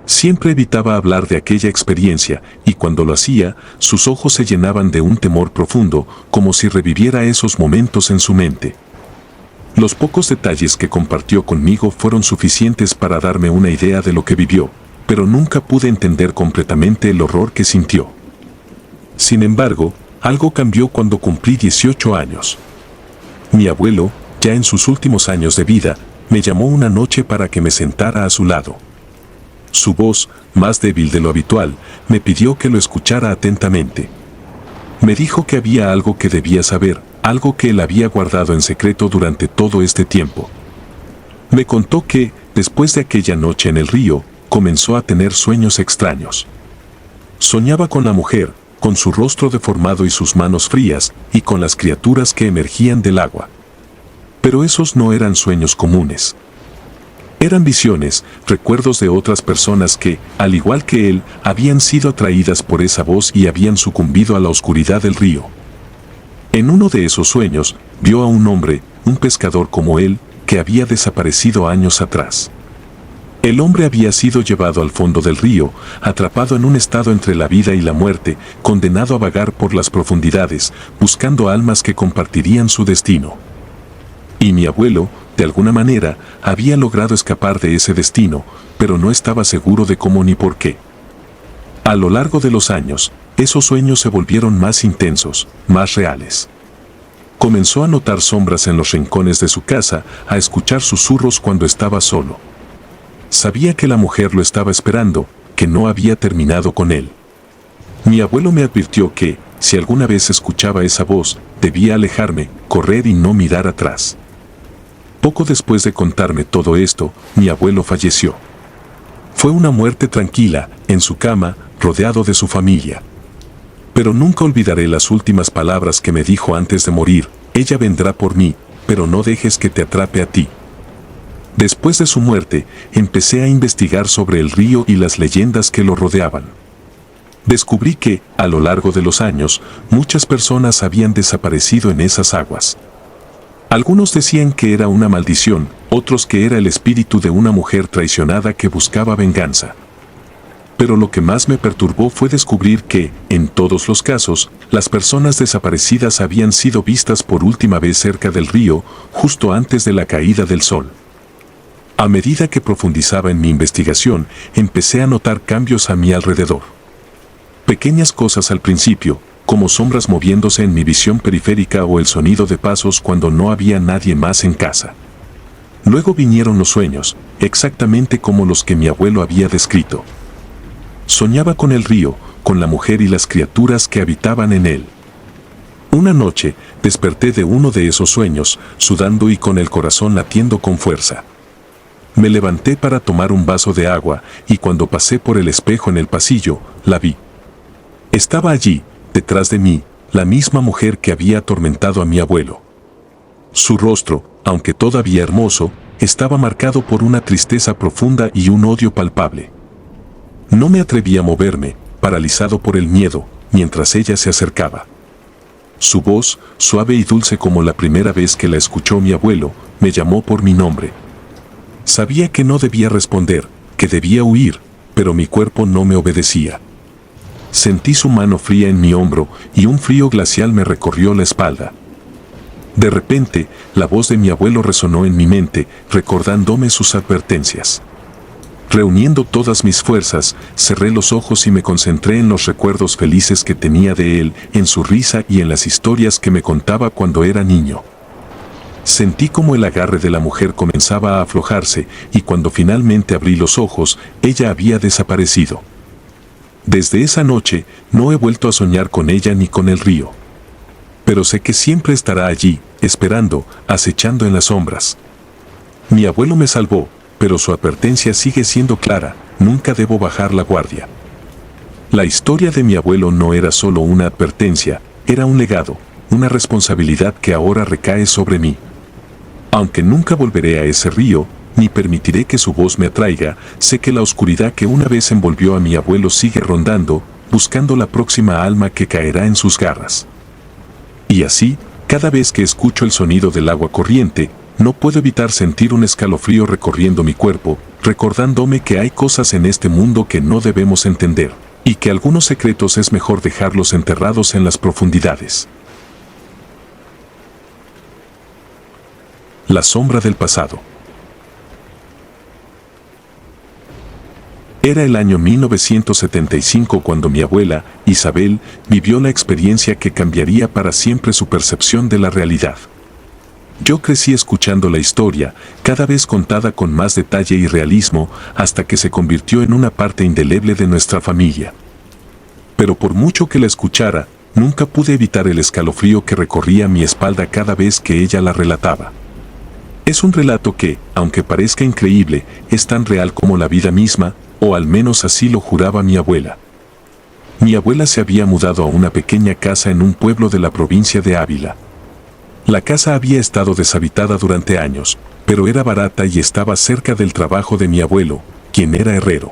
Siempre evitaba hablar de aquella experiencia, y cuando lo hacía, sus ojos se llenaban de un temor profundo, como si reviviera esos momentos en su mente. Los pocos detalles que compartió conmigo fueron suficientes para darme una idea de lo que vivió, pero nunca pude entender completamente el horror que sintió. Sin embargo, algo cambió cuando cumplí 18 años. Mi abuelo, ya en sus últimos años de vida, me llamó una noche para que me sentara a su lado. Su voz, más débil de lo habitual, me pidió que lo escuchara atentamente. Me dijo que había algo que debía saber, algo que él había guardado en secreto durante todo este tiempo. Me contó que, después de aquella noche en el río, comenzó a tener sueños extraños. Soñaba con la mujer, con su rostro deformado y sus manos frías, y con las criaturas que emergían del agua. Pero esos no eran sueños comunes. Eran visiones, recuerdos de otras personas que, al igual que él, habían sido atraídas por esa voz y habían sucumbido a la oscuridad del río. En uno de esos sueños, vio a un hombre, un pescador como él, que había desaparecido años atrás. El hombre había sido llevado al fondo del río, atrapado en un estado entre la vida y la muerte, condenado a vagar por las profundidades, buscando almas que compartirían su destino. Y mi abuelo, de alguna manera, había logrado escapar de ese destino, pero no estaba seguro de cómo ni por qué. A lo largo de los años, esos sueños se volvieron más intensos, más reales. Comenzó a notar sombras en los rincones de su casa, a escuchar susurros cuando estaba solo. Sabía que la mujer lo estaba esperando, que no había terminado con él. Mi abuelo me advirtió que, si alguna vez escuchaba esa voz, debía alejarme, correr y no mirar atrás. Poco después de contarme todo esto, mi abuelo falleció. Fue una muerte tranquila, en su cama, rodeado de su familia. Pero nunca olvidaré las últimas palabras que me dijo antes de morir: ella vendrá por mí, pero no dejes que te atrape a ti. Después de su muerte, empecé a investigar sobre el río y las leyendas que lo rodeaban. Descubrí que, a lo largo de los años, muchas personas habían desaparecido en esas aguas. Algunos decían que era una maldición, otros que era el espíritu de una mujer traicionada que buscaba venganza. Pero lo que más me perturbó fue descubrir que, en todos los casos, las personas desaparecidas habían sido vistas por última vez cerca del río, justo antes de la caída del sol. A medida que profundizaba en mi investigación, empecé a notar cambios a mi alrededor. Pequeñas cosas al principio, como sombras moviéndose en mi visión periférica o el sonido de pasos cuando no había nadie más en casa. Luego vinieron los sueños, exactamente como los que mi abuelo había descrito. Soñaba con el río, con la mujer y las criaturas que habitaban en él. Una noche, desperté de uno de esos sueños, sudando y con el corazón latiendo con fuerza. Me levanté para tomar un vaso de agua, y cuando pasé por el espejo en el pasillo, la vi. Estaba allí, detrás de mí, la misma mujer que había atormentado a mi abuelo. Su rostro, aunque todavía hermoso, estaba marcado por una tristeza profunda y un odio palpable. No me atreví a moverme, paralizado por el miedo, mientras ella se acercaba. Su voz, suave y dulce como la primera vez que la escuchó mi abuelo, me llamó por mi nombre. Sabía que no debía responder, que debía huir, pero mi cuerpo no me obedecía. Sentí su mano fría en mi hombro y un frío glacial me recorrió la espalda. De repente, la voz de mi abuelo resonó en mi mente, recordándome sus advertencias. Reuniendo todas mis fuerzas, cerré los ojos y me concentré en los recuerdos felices que tenía de él, en su risa y en las historias que me contaba cuando era niño. Sentí como el agarre de la mujer comenzaba a aflojarse, y cuando finalmente abrí los ojos, ella había desaparecido. Desde esa noche, no he vuelto a soñar con ella ni con el río. Pero sé que siempre estará allí, esperando, acechando en las sombras. Mi abuelo me salvó, pero su advertencia sigue siendo clara: nunca debo bajar la guardia. La historia de mi abuelo no era solo una advertencia, era un legado, una responsabilidad que ahora recae sobre mí. Aunque nunca volveré a ese río, ni permitiré que su voz me atraiga, sé que la oscuridad que una vez envolvió a mi abuelo sigue rondando, buscando la próxima alma que caerá en sus garras. Y así, cada vez que escucho el sonido del agua corriente, no puedo evitar sentir un escalofrío recorriendo mi cuerpo, recordándome que hay cosas en este mundo que no debemos entender, y que algunos secretos es mejor dejarlos enterrados en las profundidades. La sombra del pasado. Era el año 1975 cuando mi abuela, Isabel, vivió la experiencia que cambiaría para siempre su percepción de la realidad. Yo crecí escuchando la historia, cada vez contada con más detalle y realismo, hasta que se convirtió en una parte indeleble de nuestra familia. Pero por mucho que la escuchara, nunca pude evitar el escalofrío que recorría mi espalda cada vez que ella la relataba. Es un relato que, aunque parezca increíble, es tan real como la vida misma, o al menos así lo juraba mi abuela. Mi abuela se había mudado a una pequeña casa en un pueblo de la provincia de Ávila. La casa había estado deshabitada durante años, pero era barata y estaba cerca del trabajo de mi abuelo, quien era herrero.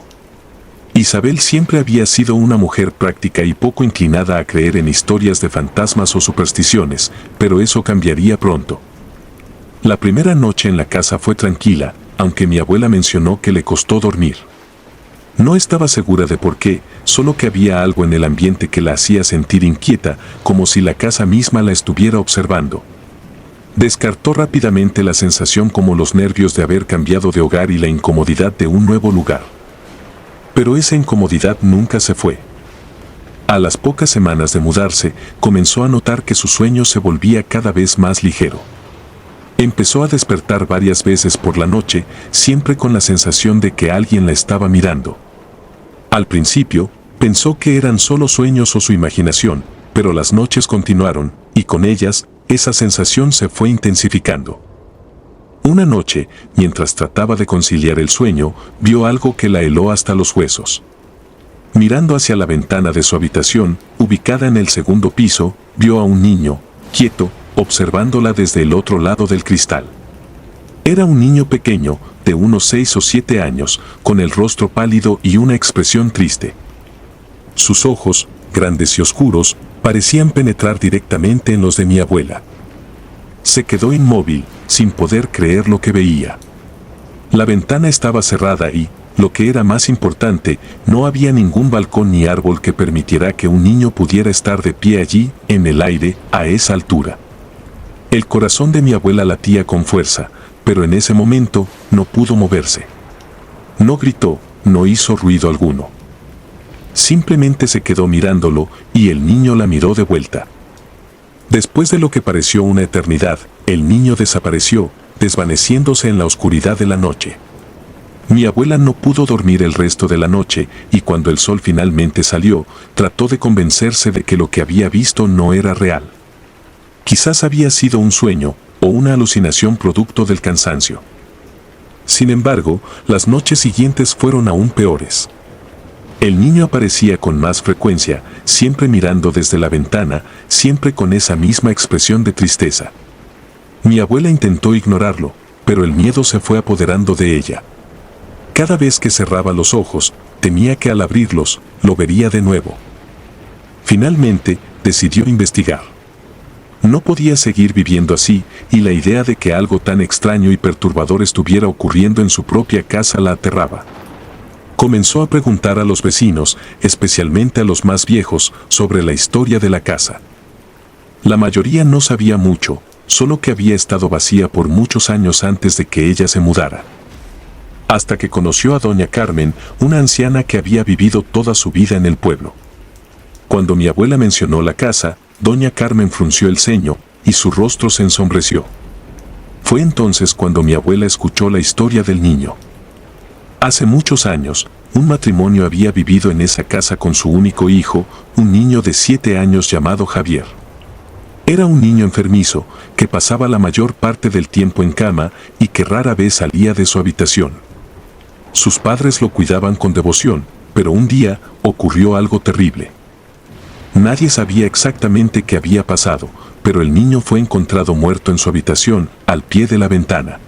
Isabel siempre había sido una mujer práctica y poco inclinada a creer en historias de fantasmas o supersticiones, pero eso cambiaría pronto. La primera noche en la casa fue tranquila, aunque mi abuela mencionó que le costó dormir. No estaba segura de por qué, solo que había algo en el ambiente que la hacía sentir inquieta, como si la casa misma la estuviera observando. Descartó rápidamente la sensación como los nervios de haber cambiado de hogar y la incomodidad de un nuevo lugar. Pero esa incomodidad nunca se fue. A las pocas semanas de mudarse, comenzó a notar que su sueño se volvía cada vez más ligero. Empezó a despertar varias veces por la noche, siempre con la sensación de que alguien la estaba mirando. Al principio, pensó que eran solo sueños o su imaginación, pero las noches continuaron, y con ellas, esa sensación se fue intensificando. Una noche, mientras trataba de conciliar el sueño, vio algo que la heló hasta los huesos. Mirando hacia la ventana de su habitación, ubicada en el segundo piso, vio a un niño, quieto, observándola desde el otro lado del cristal. Era un niño pequeño, de unos 6 o 7 años, con el rostro pálido y una expresión triste. Sus ojos, grandes y oscuros, parecían penetrar directamente en los de mi abuela. Se quedó inmóvil, sin poder creer lo que veía. La ventana estaba cerrada y, lo que era más importante, no había ningún balcón ni árbol que permitiera que un niño pudiera estar de pie allí, en el aire, a esa altura. El corazón de mi abuela latía con fuerza, pero en ese momento no pudo moverse. No gritó, no hizo ruido alguno. Simplemente se quedó mirándolo y el niño la miró de vuelta. Después de lo que pareció una eternidad, el niño desapareció, desvaneciéndose en la oscuridad de la noche. Mi abuela no pudo dormir el resto de la noche y cuando el sol finalmente salió, trató de convencerse de que lo que había visto no era real. Quizás había sido un sueño o una alucinación producto del cansancio. Sin embargo, las noches siguientes fueron aún peores. El niño aparecía con más frecuencia, siempre mirando desde la ventana, siempre con esa misma expresión de tristeza. Mi abuela intentó ignorarlo, pero el miedo se fue apoderando de ella. Cada vez que cerraba los ojos, temía que al abrirlos, lo vería de nuevo. Finalmente, decidió investigar. No podía seguir viviendo así, y la idea de que algo tan extraño y perturbador estuviera ocurriendo en su propia casa la aterraba. Comenzó a preguntar a los vecinos, especialmente a los más viejos, sobre la historia de la casa. La mayoría no sabía mucho, solo que había estado vacía por muchos años antes de que ella se mudara. Hasta que conoció a doña Carmen, una anciana que había vivido toda su vida en el pueblo. Cuando mi abuela mencionó la casa, doña Carmen frunció el ceño, y su rostro se ensombreció. Fue entonces cuando mi abuela escuchó la historia del niño. Hace muchos años, un matrimonio había vivido en esa casa con su único hijo, un niño de 7 años llamado Javier. Era un niño enfermizo, que pasaba la mayor parte del tiempo en cama y que rara vez salía de su habitación. Sus padres lo cuidaban con devoción, pero un día ocurrió algo terrible. Nadie sabía exactamente qué había pasado, pero el niño fue encontrado muerto en su habitación, al pie de la ventana.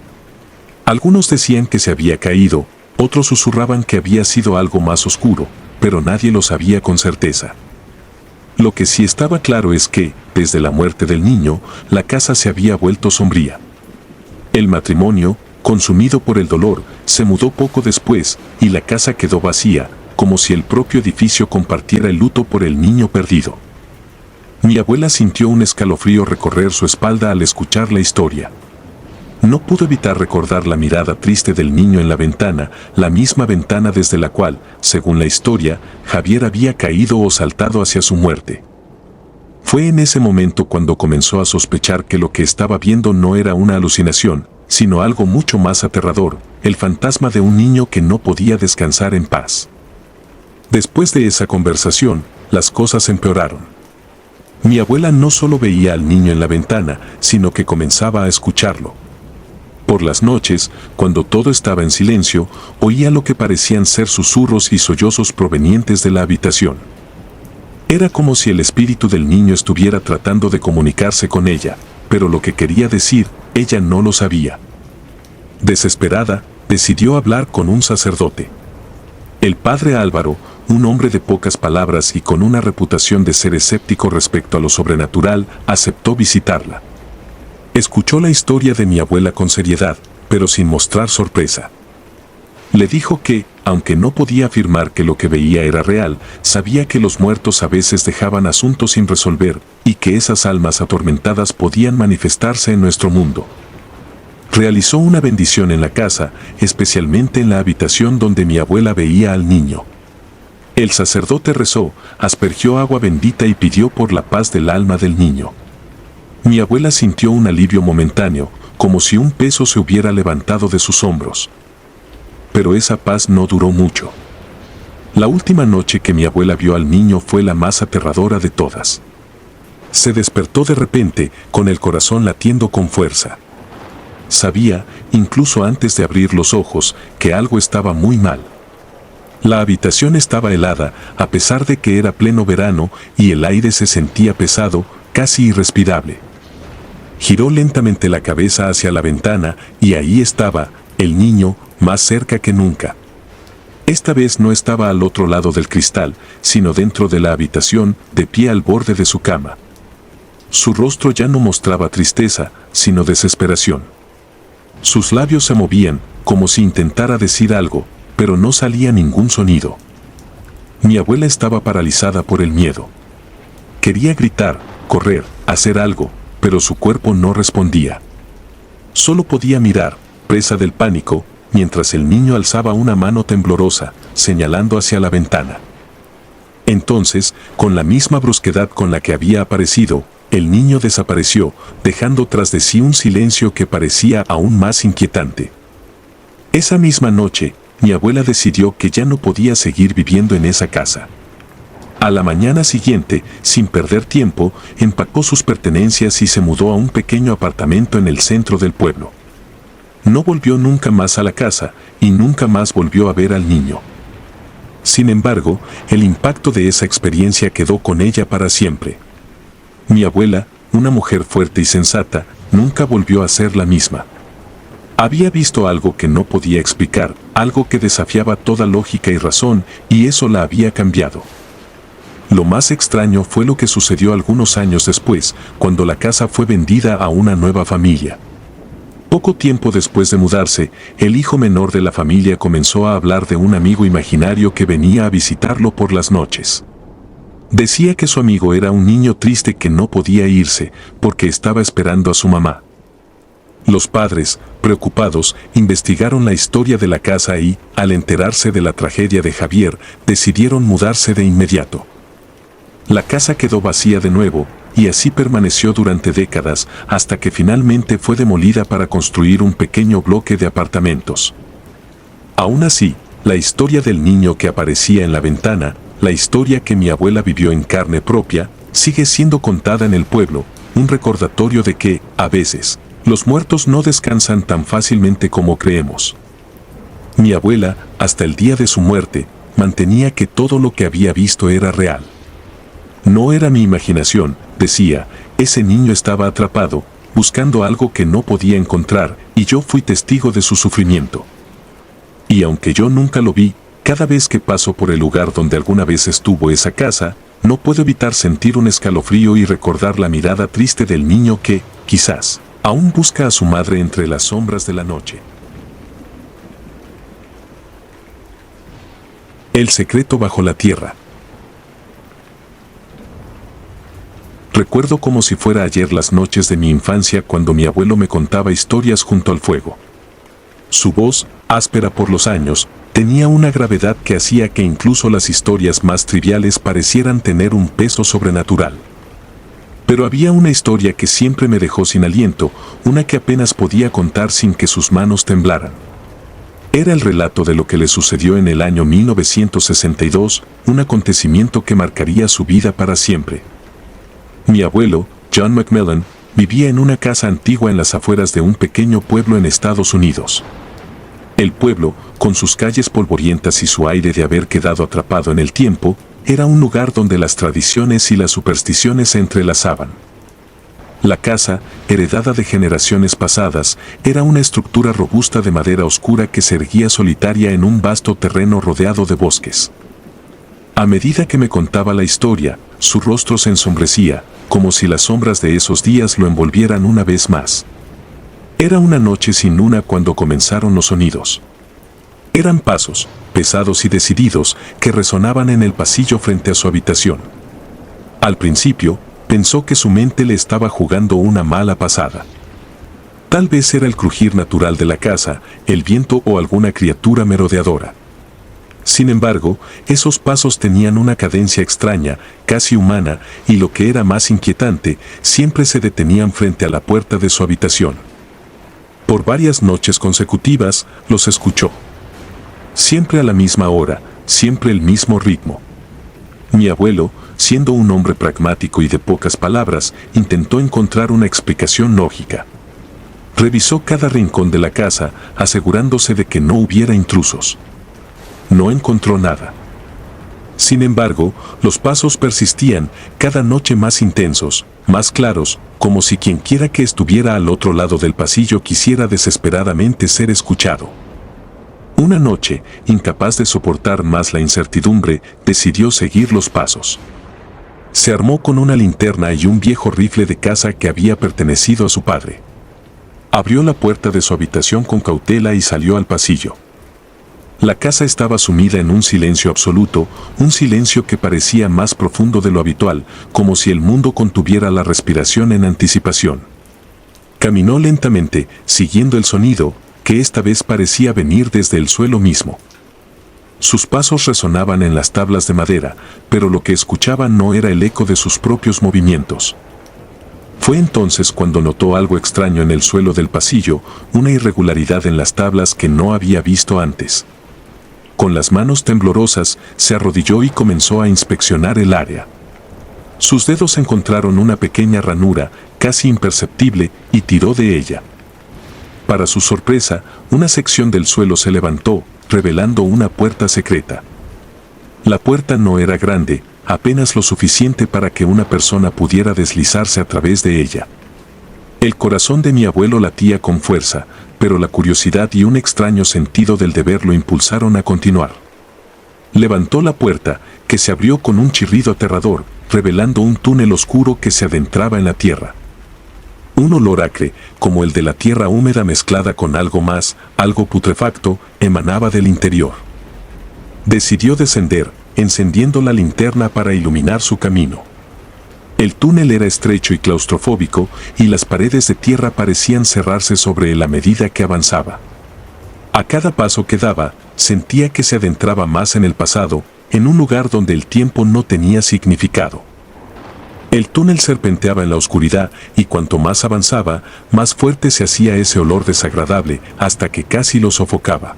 Algunos decían que se había caído, otros susurraban que había sido algo más oscuro, pero nadie lo sabía con certeza. Lo que sí estaba claro es que, desde la muerte del niño, la casa se había vuelto sombría. El matrimonio, consumido por el dolor, se mudó poco después, y la casa quedó vacía, como si el propio edificio compartiera el luto por el niño perdido. Mi abuela sintió un escalofrío recorrer su espalda al escuchar la historia. No pudo evitar recordar la mirada triste del niño en la ventana, la misma ventana desde la cual, según la historia, Javier había caído o saltado hacia su muerte. Fue en ese momento cuando comenzó a sospechar que lo que estaba viendo no era una alucinación, sino algo mucho más aterrador, el fantasma de un niño que no podía descansar en paz. Después de esa conversación, las cosas empeoraron. Mi abuela no solo veía al niño en la ventana, sino que comenzaba a escucharlo. Por las noches, cuando todo estaba en silencio, oía lo que parecían ser susurros y sollozos provenientes de la habitación. Era como si el espíritu del niño estuviera tratando de comunicarse con ella, pero lo que quería decir, ella no lo sabía. Desesperada, decidió hablar con un sacerdote. El padre Álvaro, un hombre de pocas palabras y con una reputación de ser escéptico respecto a lo sobrenatural, aceptó visitarla. Escuchó la historia de mi abuela con seriedad, pero sin mostrar sorpresa. Le dijo que, aunque no podía afirmar que lo que veía era real, sabía que los muertos a veces dejaban asuntos sin resolver y que esas almas atormentadas podían manifestarse en nuestro mundo. Realizó una bendición en la casa, especialmente en la habitación donde mi abuela veía al niño. El sacerdote rezó, aspergió agua bendita y pidió por la paz del alma del niño. Mi abuela sintió un alivio momentáneo, como si un peso se hubiera levantado de sus hombros. Pero esa paz no duró mucho. La última noche que mi abuela vio al niño fue la más aterradora de todas. Se despertó de repente, con el corazón latiendo con fuerza. Sabía, incluso antes de abrir los ojos, que algo estaba muy mal. La habitación estaba helada, a pesar de que era pleno verano y el aire se sentía pesado, casi irrespirable. Giró lentamente la cabeza hacia la ventana y ahí estaba, el niño, más cerca que nunca. Esta vez no estaba al otro lado del cristal, sino dentro de la habitación, de pie al borde de su cama. Su rostro ya no mostraba tristeza, sino desesperación. Sus labios se movían, como si intentara decir algo, pero no salía ningún sonido. Mi abuela estaba paralizada por el miedo. Quería gritar, correr, hacer algo, pero su cuerpo no respondía. Solo podía mirar, presa del pánico, mientras el niño alzaba una mano temblorosa, señalando hacia la ventana. Entonces, con la misma brusquedad con la que había aparecido, el niño desapareció, dejando tras de sí un silencio que parecía aún más inquietante. Esa misma noche, mi abuela decidió que ya no podía seguir viviendo en esa casa. A la mañana siguiente, sin perder tiempo, empacó sus pertenencias y se mudó a un pequeño apartamento en el centro del pueblo. No volvió nunca más a la casa y nunca más volvió a ver al niño. Sin embargo, el impacto de esa experiencia quedó con ella para siempre. Mi abuela, una mujer fuerte y sensata, nunca volvió a ser la misma. Había visto algo que no podía explicar, algo que desafiaba toda lógica y razón, y eso la había cambiado. Lo más extraño fue lo que sucedió algunos años después, cuando la casa fue vendida a una nueva familia. Poco tiempo después de mudarse, el hijo menor de la familia comenzó a hablar de un amigo imaginario que venía a visitarlo por las noches. Decía que su amigo era un niño triste que no podía irse, porque estaba esperando a su mamá. Los padres, preocupados, investigaron la historia de la casa y, al enterarse de la tragedia de Javier, decidieron mudarse de inmediato. La casa quedó vacía de nuevo, y así permaneció durante décadas, hasta que finalmente fue demolida para construir un pequeño bloque de apartamentos. Aún así, la historia del niño que aparecía en la ventana, la historia que mi abuela vivió en carne propia, sigue siendo contada en el pueblo, un recordatorio de que, a veces, los muertos no descansan tan fácilmente como creemos. Mi abuela, hasta el día de su muerte, mantenía que todo lo que había visto era real. No era mi imaginación, decía, ese niño estaba atrapado, buscando algo que no podía encontrar, y yo fui testigo de su sufrimiento. Y aunque yo nunca lo vi, cada vez que paso por el lugar donde alguna vez estuvo esa casa, no puedo evitar sentir un escalofrío y recordar la mirada triste del niño que, quizás, aún busca a su madre entre las sombras de la noche. El secreto bajo la tierra. Recuerdo como si fuera ayer las noches de mi infancia cuando mi abuelo me contaba historias junto al fuego. Su voz, áspera por los años, tenía una gravedad que hacía que incluso las historias más triviales parecieran tener un peso sobrenatural. Pero había una historia que siempre me dejó sin aliento, una que apenas podía contar sin que sus manos temblaran. Era el relato de lo que le sucedió en el año 1962, un acontecimiento que marcaría su vida para siempre. Mi abuelo, John Macmillan, vivía en una casa antigua en las afueras de un pequeño pueblo en Estados Unidos. El pueblo, con sus calles polvorientas y su aire de haber quedado atrapado en el tiempo, era un lugar donde las tradiciones y las supersticiones se entrelazaban. La casa, heredada de generaciones pasadas, era una estructura robusta de madera oscura que se erguía solitaria en un vasto terreno rodeado de bosques. A medida que me contaba la historia, su rostro se ensombrecía, como si las sombras de esos días lo envolvieran una vez más. Era una noche sin luna cuando comenzaron los sonidos. Eran pasos, pesados y decididos, que resonaban en el pasillo frente a su habitación. Al principio, pensó que su mente le estaba jugando una mala pasada. Tal vez era el crujir natural de la casa, el viento o alguna criatura merodeadora. Sin embargo, esos pasos tenían una cadencia extraña, casi humana, y lo que era más inquietante, siempre se detenían frente a la puerta de su habitación. Por varias noches consecutivas, los escuchó. Siempre a la misma hora, siempre el mismo ritmo. Mi abuelo, siendo un hombre pragmático y de pocas palabras, intentó encontrar una explicación lógica. Revisó cada rincón de la casa, asegurándose de que no hubiera intrusos. No encontró nada. Sin embargo, los pasos persistían, cada noche más intensos, más claros, como si quienquiera que estuviera al otro lado del pasillo quisiera desesperadamente ser escuchado. Una noche, incapaz de soportar más la incertidumbre, decidió seguir los pasos. Se armó con una linterna y un viejo rifle de caza que había pertenecido a su padre. Abrió la puerta de su habitación con cautela y salió al pasillo. La casa estaba sumida en un silencio absoluto, un silencio que parecía más profundo de lo habitual, como si el mundo contuviera la respiración en anticipación. Caminó lentamente, siguiendo el sonido, que esta vez parecía venir desde el suelo mismo. Sus pasos resonaban en las tablas de madera, pero lo que escuchaba no era el eco de sus propios movimientos. Fue entonces cuando notó algo extraño en el suelo del pasillo, una irregularidad en las tablas que no había visto antes. Con las manos temblorosas, se arrodilló y comenzó a inspeccionar el área. Sus dedos encontraron una pequeña ranura, casi imperceptible, y tiró de ella. Para su sorpresa, una sección del suelo se levantó, revelando una puerta secreta. La puerta no era grande, apenas lo suficiente para que una persona pudiera deslizarse a través de ella. El corazón de mi abuelo latía con fuerza, pero la curiosidad y un extraño sentido del deber lo impulsaron a continuar. Levantó la puerta, que se abrió con un chirrido aterrador, revelando un túnel oscuro que se adentraba en la tierra. Un olor acre, como el de la tierra húmeda mezclada con algo más, algo putrefacto, emanaba del interior. Decidió descender, encendiendo la linterna para iluminar su camino. El túnel era estrecho y claustrofóbico, y las paredes de tierra parecían cerrarse sobre él a medida que avanzaba. A cada paso que daba, sentía que se adentraba más en el pasado, en un lugar donde el tiempo no tenía significado. El túnel serpenteaba en la oscuridad, y cuanto más avanzaba, más fuerte se hacía ese olor desagradable, hasta que casi lo sofocaba.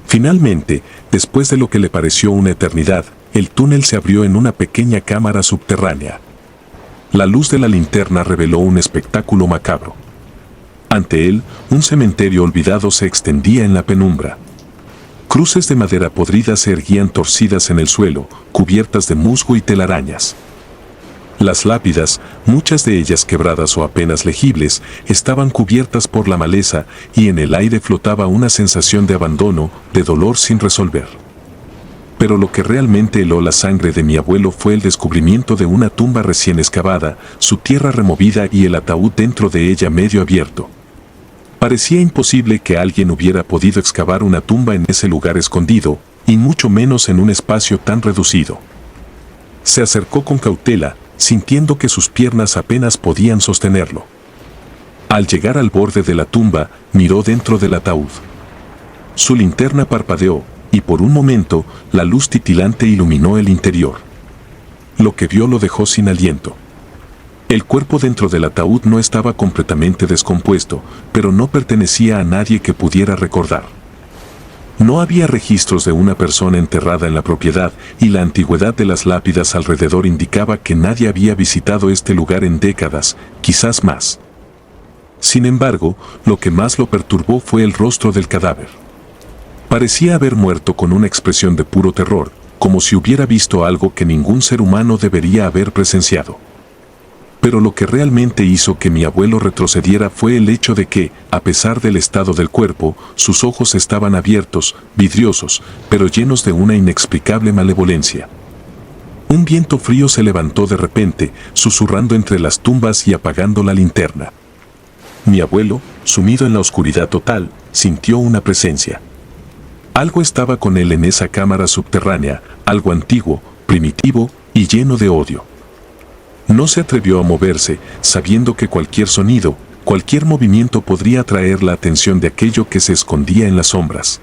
Finalmente, después de lo que le pareció una eternidad, el túnel se abrió en una pequeña cámara subterránea. La luz de la linterna reveló un espectáculo macabro. Ante él, un cementerio olvidado se extendía en la penumbra. Cruces de madera podrida se erguían torcidas en el suelo, cubiertas de musgo y telarañas. Las lápidas, muchas de ellas quebradas o apenas legibles, estaban cubiertas por la maleza y en el aire flotaba una sensación de abandono, de dolor sin resolver. Pero lo que realmente heló la sangre de mi abuelo fue el descubrimiento de una tumba recién excavada, su tierra removida y el ataúd dentro de ella medio abierto. Parecía imposible que alguien hubiera podido excavar una tumba en ese lugar escondido, y mucho menos en un espacio tan reducido. Se acercó con cautela, sintiendo que sus piernas apenas podían sostenerlo. Al llegar al borde de la tumba, miró dentro del ataúd. Su linterna parpadeó, y por un momento, la luz titilante iluminó el interior. Lo que vio lo dejó sin aliento. El cuerpo dentro del ataúd no estaba completamente descompuesto, pero no pertenecía a nadie que pudiera recordar. No había registros de una persona enterrada en la propiedad, y la antigüedad de las lápidas alrededor indicaba que nadie había visitado este lugar en décadas, quizás más. Sin embargo, lo que más lo perturbó fue el rostro del cadáver. Parecía haber muerto con una expresión de puro terror, como si hubiera visto algo que ningún ser humano debería haber presenciado. Pero lo que realmente hizo que mi abuelo retrocediera fue el hecho de que, a pesar del estado del cuerpo, sus ojos estaban abiertos, vidriosos, pero llenos de una inexplicable malevolencia. Un viento frío se levantó de repente, susurrando entre las tumbas y apagando la linterna. Mi abuelo, sumido en la oscuridad total, sintió una presencia. Algo estaba con él en esa cámara subterránea, algo antiguo, primitivo y lleno de odio. No se atrevió a moverse, sabiendo que cualquier sonido, cualquier movimiento podría atraer la atención de aquello que se escondía en las sombras.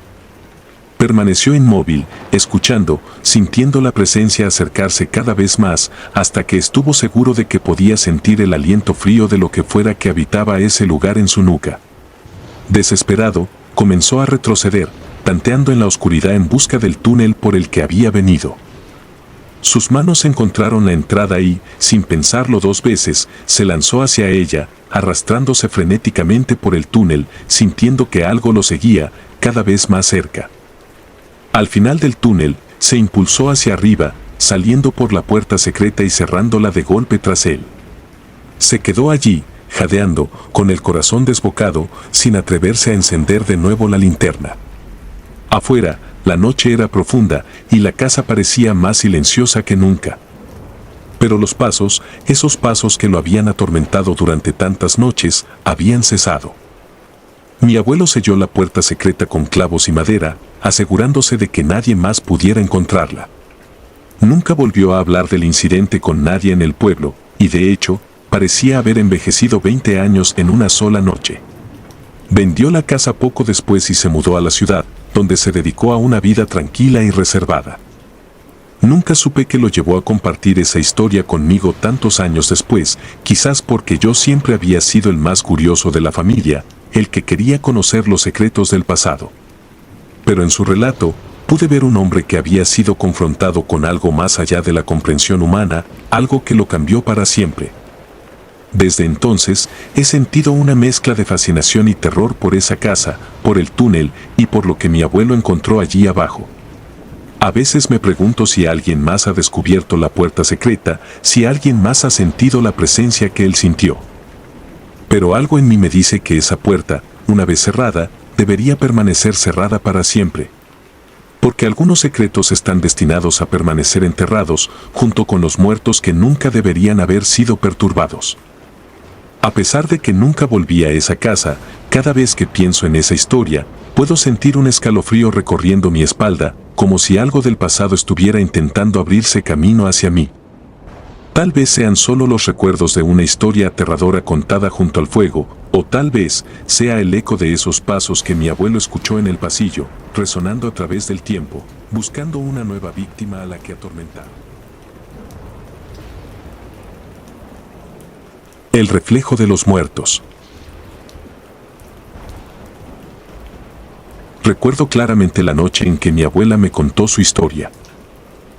Permaneció inmóvil, escuchando, sintiendo la presencia acercarse cada vez más, hasta que estuvo seguro de que podía sentir el aliento frío de lo que fuera que habitaba ese lugar en su nuca. Desesperado, comenzó a retroceder, tanteando en la oscuridad en busca del túnel por el que había venido. Sus manos encontraron la entrada y, sin pensarlo dos veces, se lanzó hacia ella, arrastrándose frenéticamente por el túnel, sintiendo que algo lo seguía, cada vez más cerca. Al final del túnel, se impulsó hacia arriba, saliendo por la puerta secreta y cerrándola de golpe tras él. Se quedó allí, jadeando, con el corazón desbocado, sin atreverse a encender de nuevo la linterna. Afuera, la noche era profunda y la casa parecía más silenciosa que nunca. Pero los pasos, esos pasos que lo habían atormentado durante tantas noches, habían cesado. Mi abuelo selló la puerta secreta con clavos y madera, asegurándose de que nadie más pudiera encontrarla. Nunca volvió a hablar del incidente con nadie en el pueblo, y de hecho, parecía haber envejecido 20 años en una sola noche. Vendió la casa poco después y se mudó a la ciudad, donde se dedicó a una vida tranquila y reservada. Nunca supe qué lo llevó a compartir esa historia conmigo tantos años después, quizás porque yo siempre había sido el más curioso de la familia, el que quería conocer los secretos del pasado. Pero en su relato, pude ver un hombre que había sido confrontado con algo más allá de la comprensión humana, algo que lo cambió para siempre. Desde entonces, he sentido una mezcla de fascinación y terror por esa casa, por el túnel y por lo que mi abuelo encontró allí abajo. A veces me pregunto si alguien más ha descubierto la puerta secreta, si alguien más ha sentido la presencia que él sintió. Pero algo en mí me dice que esa puerta, una vez cerrada, debería permanecer cerrada para siempre. Porque algunos secretos están destinados a permanecer enterrados, junto con los muertos que nunca deberían haber sido perturbados. A pesar de que nunca volví a esa casa, cada vez que pienso en esa historia, puedo sentir un escalofrío recorriendo mi espalda, como si algo del pasado estuviera intentando abrirse camino hacia mí. Tal vez sean solo los recuerdos de una historia aterradora contada junto al fuego, o tal vez sea el eco de esos pasos que mi abuelo escuchó en el pasillo, resonando a través del tiempo, buscando una nueva víctima a la que atormentar. El reflejo de los muertos. Recuerdo claramente la noche en que mi abuela me contó su historia.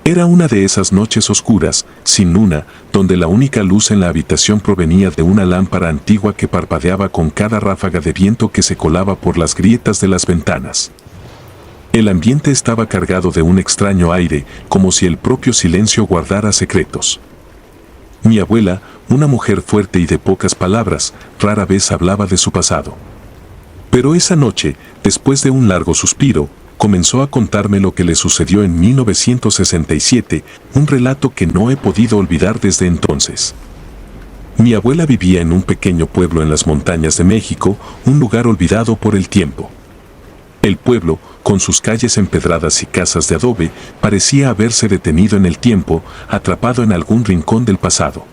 Era una de esas noches oscuras, sin luna, donde la única luz en la habitación provenía de una lámpara antigua que parpadeaba con cada ráfaga de viento que se colaba por las grietas de las ventanas. El ambiente estaba cargado de un extraño aire, como si el propio silencio guardara secretos. Mi abuela, una mujer fuerte y de pocas palabras, rara vez hablaba de su pasado. Pero esa noche, después de un largo suspiro, comenzó a contarme lo que le sucedió en 1967, un relato que no he podido olvidar desde entonces. Mi abuela vivía en un pequeño pueblo en las montañas de México, un lugar olvidado por el tiempo. El pueblo, con sus calles empedradas y casas de adobe, parecía haberse detenido en el tiempo, atrapado en algún rincón del pasado.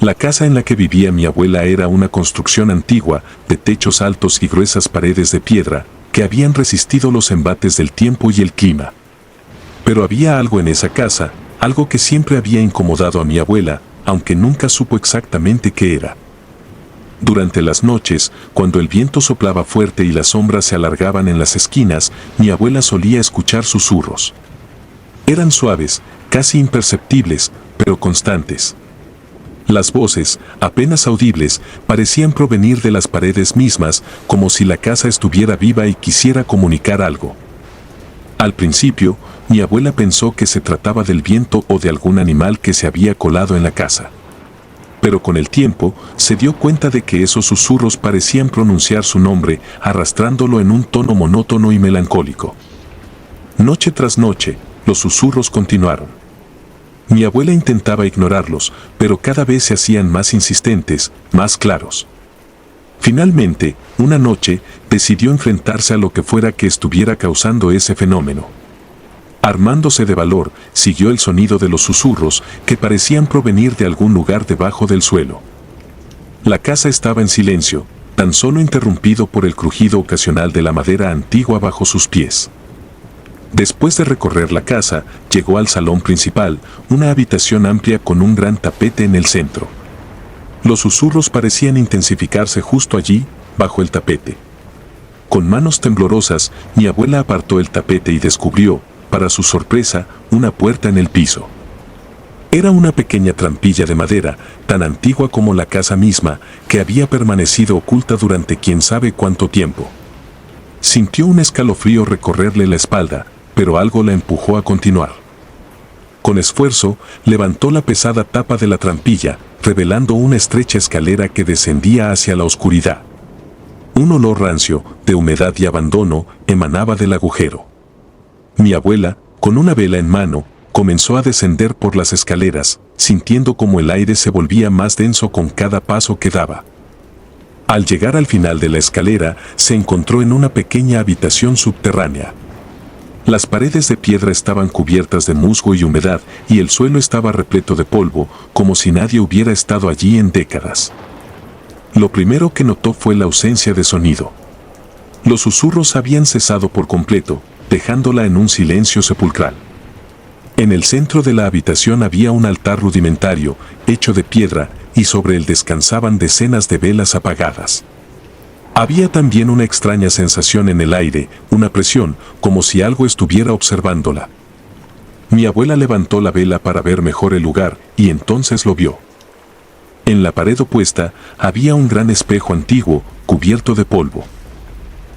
La casa en la que vivía mi abuela era una construcción antigua, de techos altos y gruesas paredes de piedra, que habían resistido los embates del tiempo y el clima. Pero había algo en esa casa, algo que siempre había incomodado a mi abuela, aunque nunca supo exactamente qué era. Durante las noches, cuando el viento soplaba fuerte y las sombras se alargaban en las esquinas, mi abuela solía escuchar susurros. Eran suaves, casi imperceptibles, pero constantes. Las voces, apenas audibles, parecían provenir de las paredes mismas, como si la casa estuviera viva y quisiera comunicar algo. Al principio, mi abuela pensó que se trataba del viento o de algún animal que se había colado en la casa. Pero con el tiempo, se dio cuenta de que esos susurros parecían pronunciar su nombre, arrastrándolo en un tono monótono y melancólico. Noche tras noche, los susurros continuaron. Mi abuela intentaba ignorarlos, pero cada vez se hacían más insistentes, más claros. Finalmente, una noche, decidió enfrentarse a lo que fuera que estuviera causando ese fenómeno. Armándose de valor, siguió el sonido de los susurros, que parecían provenir de algún lugar debajo del suelo. La casa estaba en silencio, tan solo interrumpido por el crujido ocasional de la madera antigua bajo sus pies. Después de recorrer la casa, llegó al salón principal, una habitación amplia con un gran tapete en el centro. Los susurros parecían intensificarse justo allí, bajo el tapete. Con manos temblorosas, mi abuela apartó el tapete y descubrió, para su sorpresa, una puerta en el piso. Era una pequeña trampilla de madera, tan antigua como la casa misma, que había permanecido oculta durante quién sabe cuánto tiempo. Sintió un escalofrío recorrerle la espalda, pero algo la empujó a continuar. Con esfuerzo, levantó la pesada tapa de la trampilla, revelando una estrecha escalera que descendía hacia la oscuridad. Un olor rancio, de humedad y abandono, emanaba del agujero. Mi abuela, con una vela en mano, comenzó a descender por las escaleras, sintiendo como el aire se volvía más denso con cada paso que daba. Al llegar al final de la escalera, se encontró en una pequeña habitación subterránea. Las paredes de piedra estaban cubiertas de musgo y humedad, y el suelo estaba repleto de polvo, como si nadie hubiera estado allí en décadas. Lo primero que notó fue la ausencia de sonido. Los susurros habían cesado por completo, dejándola en un silencio sepulcral. En el centro de la habitación había un altar rudimentario, hecho de piedra, y sobre él descansaban decenas de velas apagadas. Había también una extraña sensación en el aire, una presión, como si algo estuviera observándola. Mi abuela levantó la vela para ver mejor el lugar, y entonces lo vio. En la pared opuesta había un gran espejo antiguo, cubierto de polvo.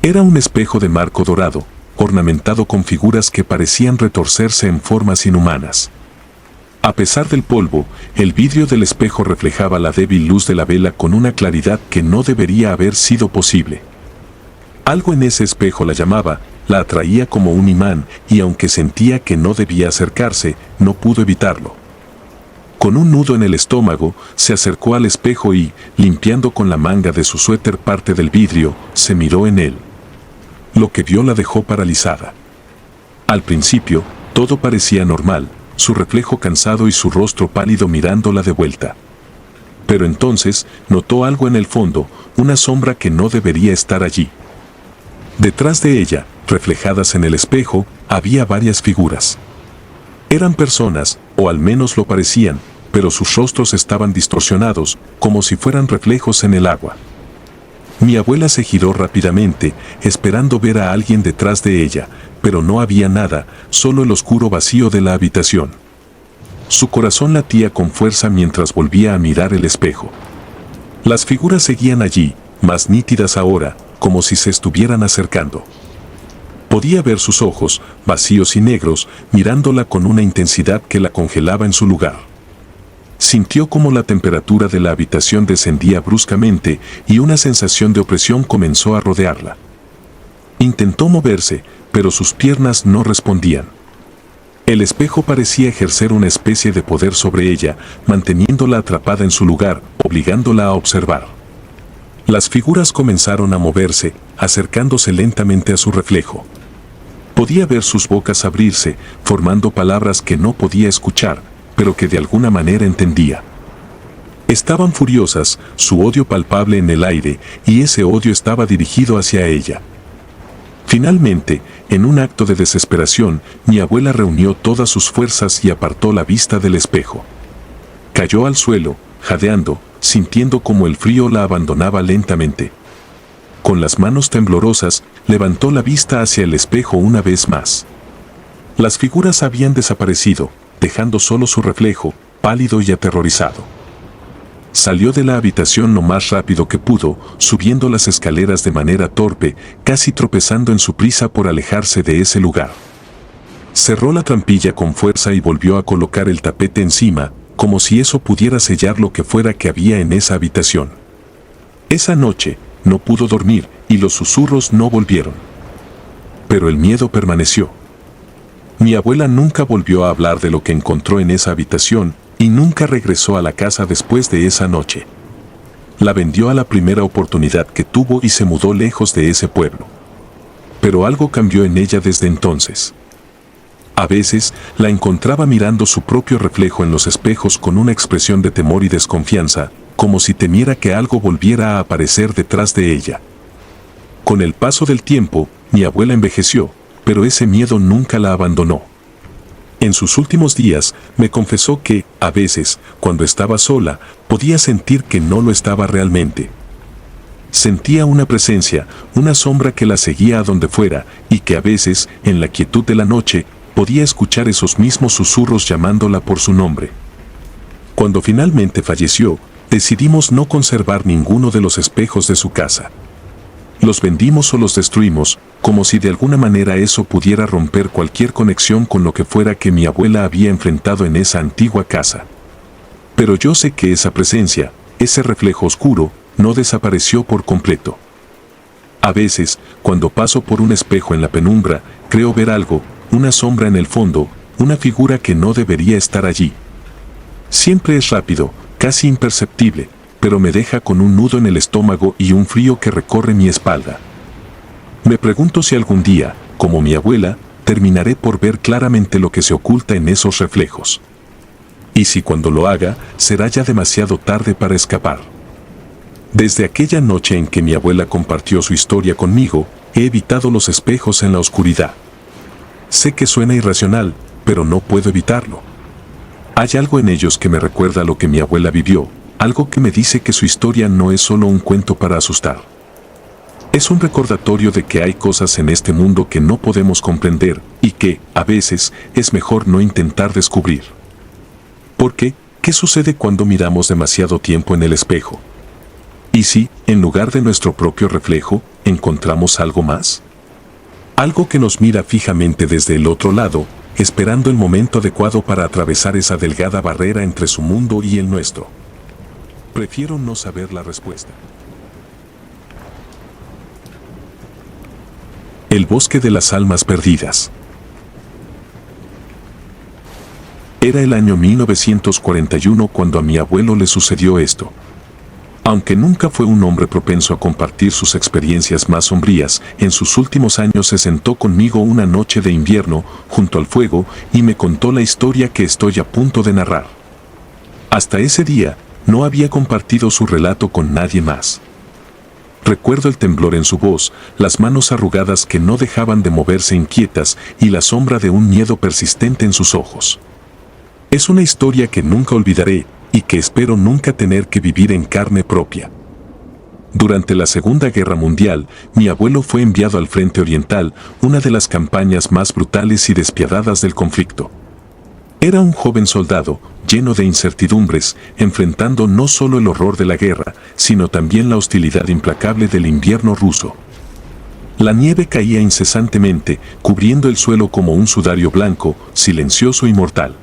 Era un espejo de marco dorado, ornamentado con figuras que parecían retorcerse en formas inhumanas. A pesar del polvo, el vidrio del espejo reflejaba la débil luz de la vela con una claridad que no debería haber sido posible. Algo en ese espejo la llamaba, la atraía como un imán, y aunque sentía que no debía acercarse, no pudo evitarlo. Con un nudo en el estómago, se acercó al espejo y, limpiando con la manga de su suéter parte del vidrio, se miró en él. Lo que vio la dejó paralizada. Al principio, todo parecía normal, su reflejo cansado y su rostro pálido mirándola de vuelta. Pero entonces, notó algo en el fondo, una sombra que no debería estar allí. Detrás de ella, reflejadas en el espejo, había varias figuras. Eran personas, o al menos lo parecían, pero sus rostros estaban distorsionados, como si fueran reflejos en el agua. Mi abuela se giró rápidamente, esperando ver a alguien detrás de ella, pero no había nada, solo el oscuro vacío de la habitación. Su corazón latía con fuerza mientras volvía a mirar el espejo. Las figuras seguían allí, más nítidas ahora, como si se estuvieran acercando. Podía ver sus ojos, vacíos y negros, mirándola con una intensidad que la congelaba en su lugar. Sintió como la temperatura de la habitación descendía bruscamente y una sensación de opresión comenzó a rodearla. Intentó moverse, pero sus piernas no respondían. El espejo parecía ejercer una especie de poder sobre ella, manteniéndola atrapada en su lugar, obligándola a observar. Las figuras comenzaron a moverse, acercándose lentamente a su reflejo. Podía ver sus bocas abrirse, formando palabras que no podía escuchar, pero que de alguna manera entendía. Estaban furiosas, su odio palpable en el aire, y ese odio estaba dirigido hacia ella. Finalmente, en un acto de desesperación, mi abuela reunió todas sus fuerzas y apartó la vista del espejo. Cayó al suelo, jadeando, sintiendo como el frío la abandonaba lentamente. Con las manos temblorosas, levantó la vista hacia el espejo una vez más. Las figuras habían desaparecido, dejando solo su reflejo, pálido y aterrorizado. Salió de la habitación lo más rápido que pudo, subiendo las escaleras de manera torpe, casi tropezando en su prisa por alejarse de ese lugar. Cerró la trampilla con fuerza y volvió a colocar el tapete encima, como si eso pudiera sellar lo que fuera que había en esa habitación. Esa noche, no pudo dormir, y los susurros no volvieron. Pero el miedo permaneció. Mi abuela nunca volvió a hablar de lo que encontró en esa habitación, y nunca regresó a la casa después de esa noche. La vendió a la primera oportunidad que tuvo y se mudó lejos de ese pueblo. Pero algo cambió en ella desde entonces. A veces, la encontraba mirando su propio reflejo en los espejos con una expresión de temor y desconfianza, como si temiera que algo volviera a aparecer detrás de ella. Con el paso del tiempo, mi abuela envejeció, pero ese miedo nunca la abandonó. En sus últimos días, me confesó que, a veces, cuando estaba sola, podía sentir que no lo estaba realmente. Sentía una presencia, una sombra que la seguía a donde fuera, y que a veces, en la quietud de la noche, podía escuchar esos mismos susurros llamándola por su nombre. Cuando finalmente falleció, decidimos no conservar ninguno de los espejos de su casa. Los vendimos o los destruimos, como si de alguna manera eso pudiera romper cualquier conexión con lo que fuera que mi abuela había enfrentado en esa antigua casa. Pero yo sé que esa presencia, ese reflejo oscuro, no desapareció por completo. A veces, cuando paso por un espejo en la penumbra, creo ver algo, una sombra en el fondo, una figura que no debería estar allí. Siempre es rápido, casi imperceptible, pero me deja con un nudo en el estómago y un frío que recorre mi espalda. Me pregunto si algún día, como mi abuela, terminaré por ver claramente lo que se oculta en esos reflejos. Y si cuando lo haga, será ya demasiado tarde para escapar. Desde aquella noche en que mi abuela compartió su historia conmigo, he evitado los espejos en la oscuridad. Sé que suena irracional, pero no puedo evitarlo. Hay algo en ellos que me recuerda lo que mi abuela vivió, algo que me dice que su historia no es solo un cuento para asustar. Es un recordatorio de que hay cosas en este mundo que no podemos comprender y que, a veces, es mejor no intentar descubrir. ¿Por qué? ¿Qué sucede cuando miramos demasiado tiempo en el espejo? ¿Y si, en lugar de nuestro propio reflejo, encontramos algo más? Algo que nos mira fijamente desde el otro lado, esperando el momento adecuado para atravesar esa delgada barrera entre su mundo y el nuestro. Prefiero no saber la respuesta. El bosque de las almas perdidas. Era el año 1941 cuando a mi abuelo le sucedió esto. Aunque nunca fue un hombre propenso a compartir sus experiencias más sombrías, en sus últimos años se sentó conmigo una noche de invierno, junto al fuego, y me contó la historia que estoy a punto de narrar. Hasta ese día, no había compartido su relato con nadie más. Recuerdo el temblor en su voz, las manos arrugadas que no dejaban de moverse inquietas y la sombra de un miedo persistente en sus ojos. Es una historia que nunca olvidaré y que espero nunca tener que vivir en carne propia. Durante la Segunda Guerra Mundial, mi abuelo fue enviado al Frente Oriental, una de las campañas más brutales y despiadadas del conflicto. Era un joven soldado, lleno de incertidumbres, enfrentando no solo el horror de la guerra, sino también la hostilidad implacable del invierno ruso. La nieve caía incesantemente, cubriendo el suelo como un sudario blanco, silencioso y mortal.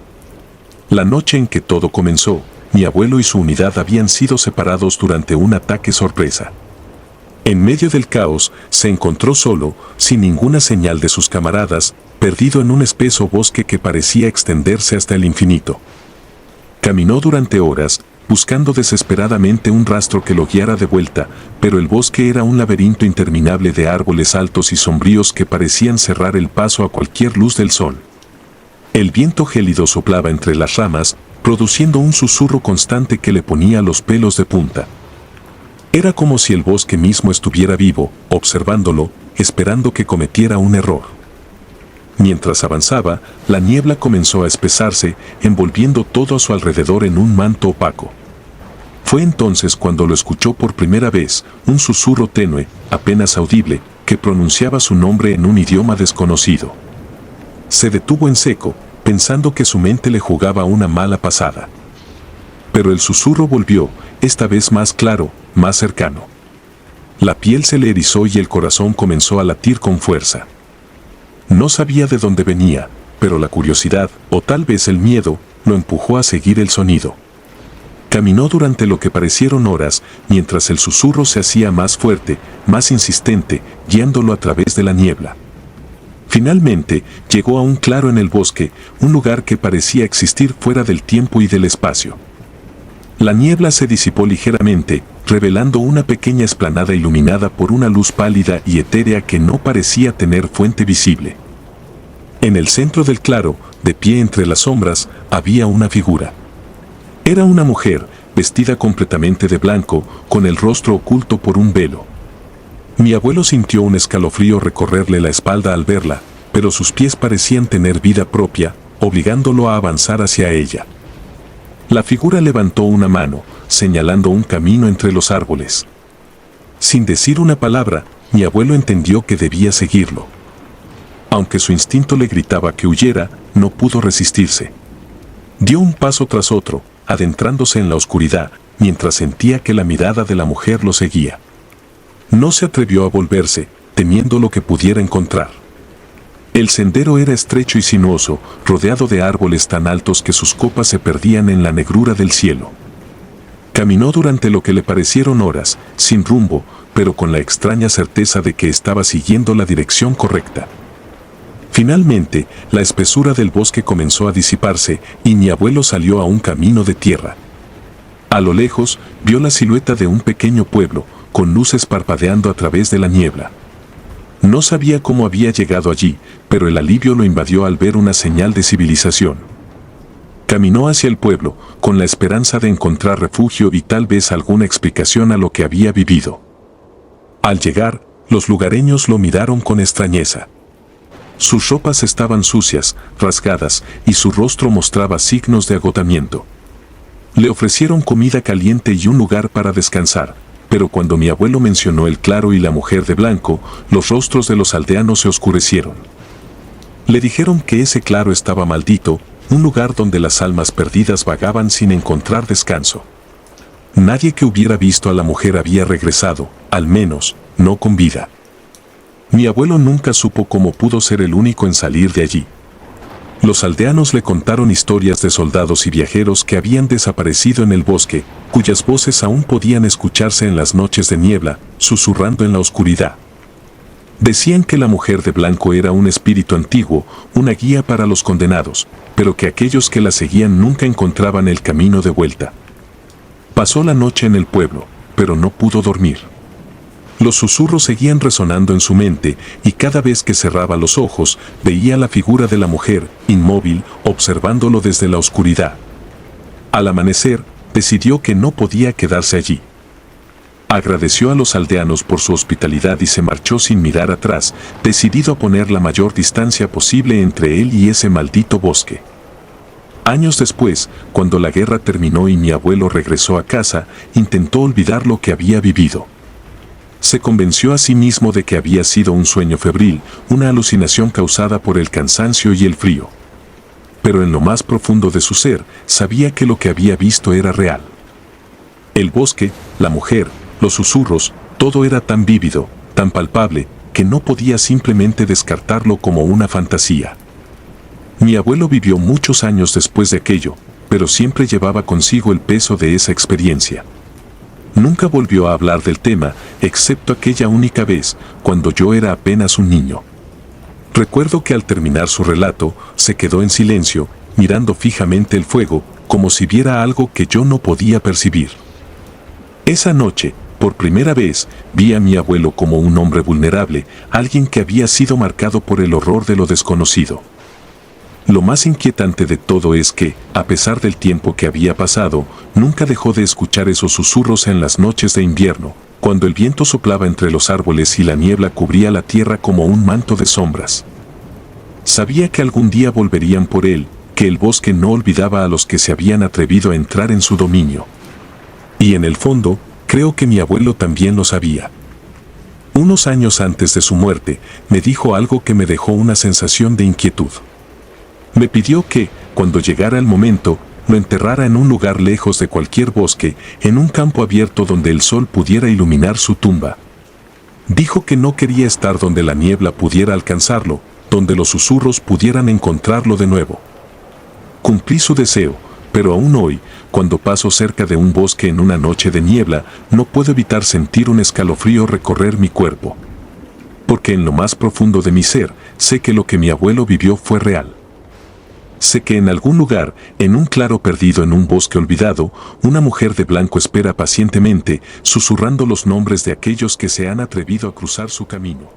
La noche en que todo comenzó, mi abuelo y su unidad habían sido separados durante un ataque sorpresa. En medio del caos, se encontró solo, sin ninguna señal de sus camaradas, perdido en un espeso bosque que parecía extenderse hasta el infinito. Caminó durante horas, buscando desesperadamente un rastro que lo guiara de vuelta, pero el bosque era un laberinto interminable de árboles altos y sombríos que parecían cerrar el paso a cualquier luz del sol. El viento gélido soplaba entre las ramas, produciendo un susurro constante que le ponía los pelos de punta. Era como si el bosque mismo estuviera vivo, observándolo, esperando que cometiera un error. Mientras avanzaba, la niebla comenzó a espesarse, envolviendo todo a su alrededor en un manto opaco. Fue entonces cuando lo escuchó por primera vez, un susurro tenue, apenas audible, que pronunciaba su nombre en un idioma desconocido. Se detuvo en seco, pensando que su mente le jugaba una mala pasada. Pero el susurro volvió, esta vez más claro, más cercano. La piel se le erizó y el corazón comenzó a latir con fuerza. No sabía de dónde venía, pero la curiosidad, o tal vez el miedo, lo empujó a seguir el sonido. Caminó durante lo que parecieron horas, mientras el susurro se hacía más fuerte, más insistente, guiándolo a través de la niebla. Finalmente, llegó a un claro en el bosque, un lugar que parecía existir fuera del tiempo y del espacio. La niebla se disipó ligeramente, revelando una pequeña explanada iluminada por una luz pálida y etérea que no parecía tener fuente visible. En el centro del claro, de pie entre las sombras, había una figura. Era una mujer, vestida completamente de blanco, con el rostro oculto por un velo. Mi abuelo sintió un escalofrío recorrerle la espalda al verla, pero sus pies parecían tener vida propia, obligándolo a avanzar hacia ella. La figura levantó una mano, señalando un camino entre los árboles. Sin decir una palabra, mi abuelo entendió que debía seguirlo. Aunque su instinto le gritaba que huyera, no pudo resistirse. Dio un paso tras otro, adentrándose en la oscuridad, mientras sentía que la mirada de la mujer lo seguía. No se atrevió a volverse, temiendo lo que pudiera encontrar. El sendero era estrecho y sinuoso, rodeado de árboles tan altos que sus copas se perdían en la negrura del cielo. Caminó durante lo que le parecieron horas, sin rumbo, pero con la extraña certeza de que estaba siguiendo la dirección correcta. Finalmente, la espesura del bosque comenzó a disiparse y mi abuelo salió a un camino de tierra. A lo lejos, vio la silueta de un pequeño pueblo, con luces parpadeando a través de la niebla. No sabía cómo había llegado allí, pero el alivio lo invadió al ver una señal de civilización. Caminó hacia el pueblo, con la esperanza de encontrar refugio y tal vez alguna explicación a lo que había vivido. Al llegar, los lugareños lo miraron con extrañeza. Sus ropas estaban sucias, rasgadas, y su rostro mostraba signos de agotamiento. Le ofrecieron comida caliente y un lugar para descansar, pero cuando mi abuelo mencionó el claro y la mujer de blanco, los rostros de los aldeanos se oscurecieron. Le dijeron que ese claro estaba maldito, un lugar donde las almas perdidas vagaban sin encontrar descanso. Nadie que hubiera visto a la mujer había regresado, al menos, no con vida. Mi abuelo nunca supo cómo pudo ser el único en salir de allí. Los aldeanos le contaron historias de soldados y viajeros que habían desaparecido en el bosque, cuyas voces aún podían escucharse en las noches de niebla, susurrando en la oscuridad. Decían que la mujer de blanco era un espíritu antiguo, una guía para los condenados, pero que aquellos que la seguían nunca encontraban el camino de vuelta. Pasó la noche en el pueblo, pero no pudo dormir. Los susurros seguían resonando en su mente y cada vez que cerraba los ojos veía la figura de la mujer, inmóvil, observándolo desde la oscuridad. Al amanecer, decidió que no podía quedarse allí. Agradeció a los aldeanos por su hospitalidad y se marchó sin mirar atrás, decidido a poner la mayor distancia posible entre él y ese maldito bosque. Años después, cuando la guerra terminó y mi abuelo regresó a casa, intentó olvidar lo que había vivido. Se convenció a sí mismo de que había sido un sueño febril, una alucinación causada por el cansancio y el frío. Pero en lo más profundo de su ser, sabía que lo que había visto era real. El bosque, la mujer, los susurros, todo era tan vívido, tan palpable, que no podía simplemente descartarlo como una fantasía. Mi abuelo vivió muchos años después de aquello, pero siempre llevaba consigo el peso de esa experiencia. Nunca volvió a hablar del tema, excepto aquella única vez, cuando yo era apenas un niño. Recuerdo que al terminar su relato, se quedó en silencio, mirando fijamente el fuego, como si viera algo que yo no podía percibir. Esa noche, por primera vez, vi a mi abuelo como un hombre vulnerable, alguien que había sido marcado por el horror de lo desconocido. Lo más inquietante de todo es que, a pesar del tiempo que había pasado, nunca dejó de escuchar esos susurros en las noches de invierno, cuando el viento soplaba entre los árboles y la niebla cubría la tierra como un manto de sombras. Sabía que algún día volverían por él, que el bosque no olvidaba a los que se habían atrevido a entrar en su dominio. Y en el fondo, creo que mi abuelo también lo sabía. Unos años antes de su muerte, me dijo algo que me dejó una sensación de inquietud. Me pidió que, cuando llegara el momento, lo enterrara en un lugar lejos de cualquier bosque, en un campo abierto donde el sol pudiera iluminar su tumba. Dijo que no quería estar donde la niebla pudiera alcanzarlo, donde los susurros pudieran encontrarlo de nuevo. Cumplí su deseo, pero aún hoy, cuando paso cerca de un bosque en una noche de niebla, no puedo evitar sentir un escalofrío recorrer mi cuerpo. Porque en lo más profundo de mi ser, sé que lo que mi abuelo vivió fue real. Sé que en algún lugar, en un claro perdido en un bosque olvidado, una mujer de blanco espera pacientemente, susurrando los nombres de aquellos que se han atrevido a cruzar su camino.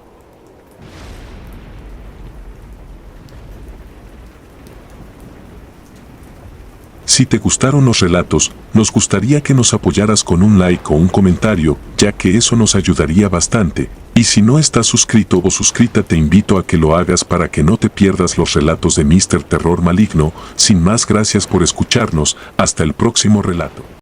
Si te gustaron los relatos, nos gustaría que nos apoyaras con un like o un comentario, ya que eso nos ayudaría bastante. Y si no estás suscrito o suscrita, te invito a que lo hagas para que no te pierdas los relatos de Mr. Terror Maligno. Sin más, gracias por escucharnos. Hasta el próximo relato.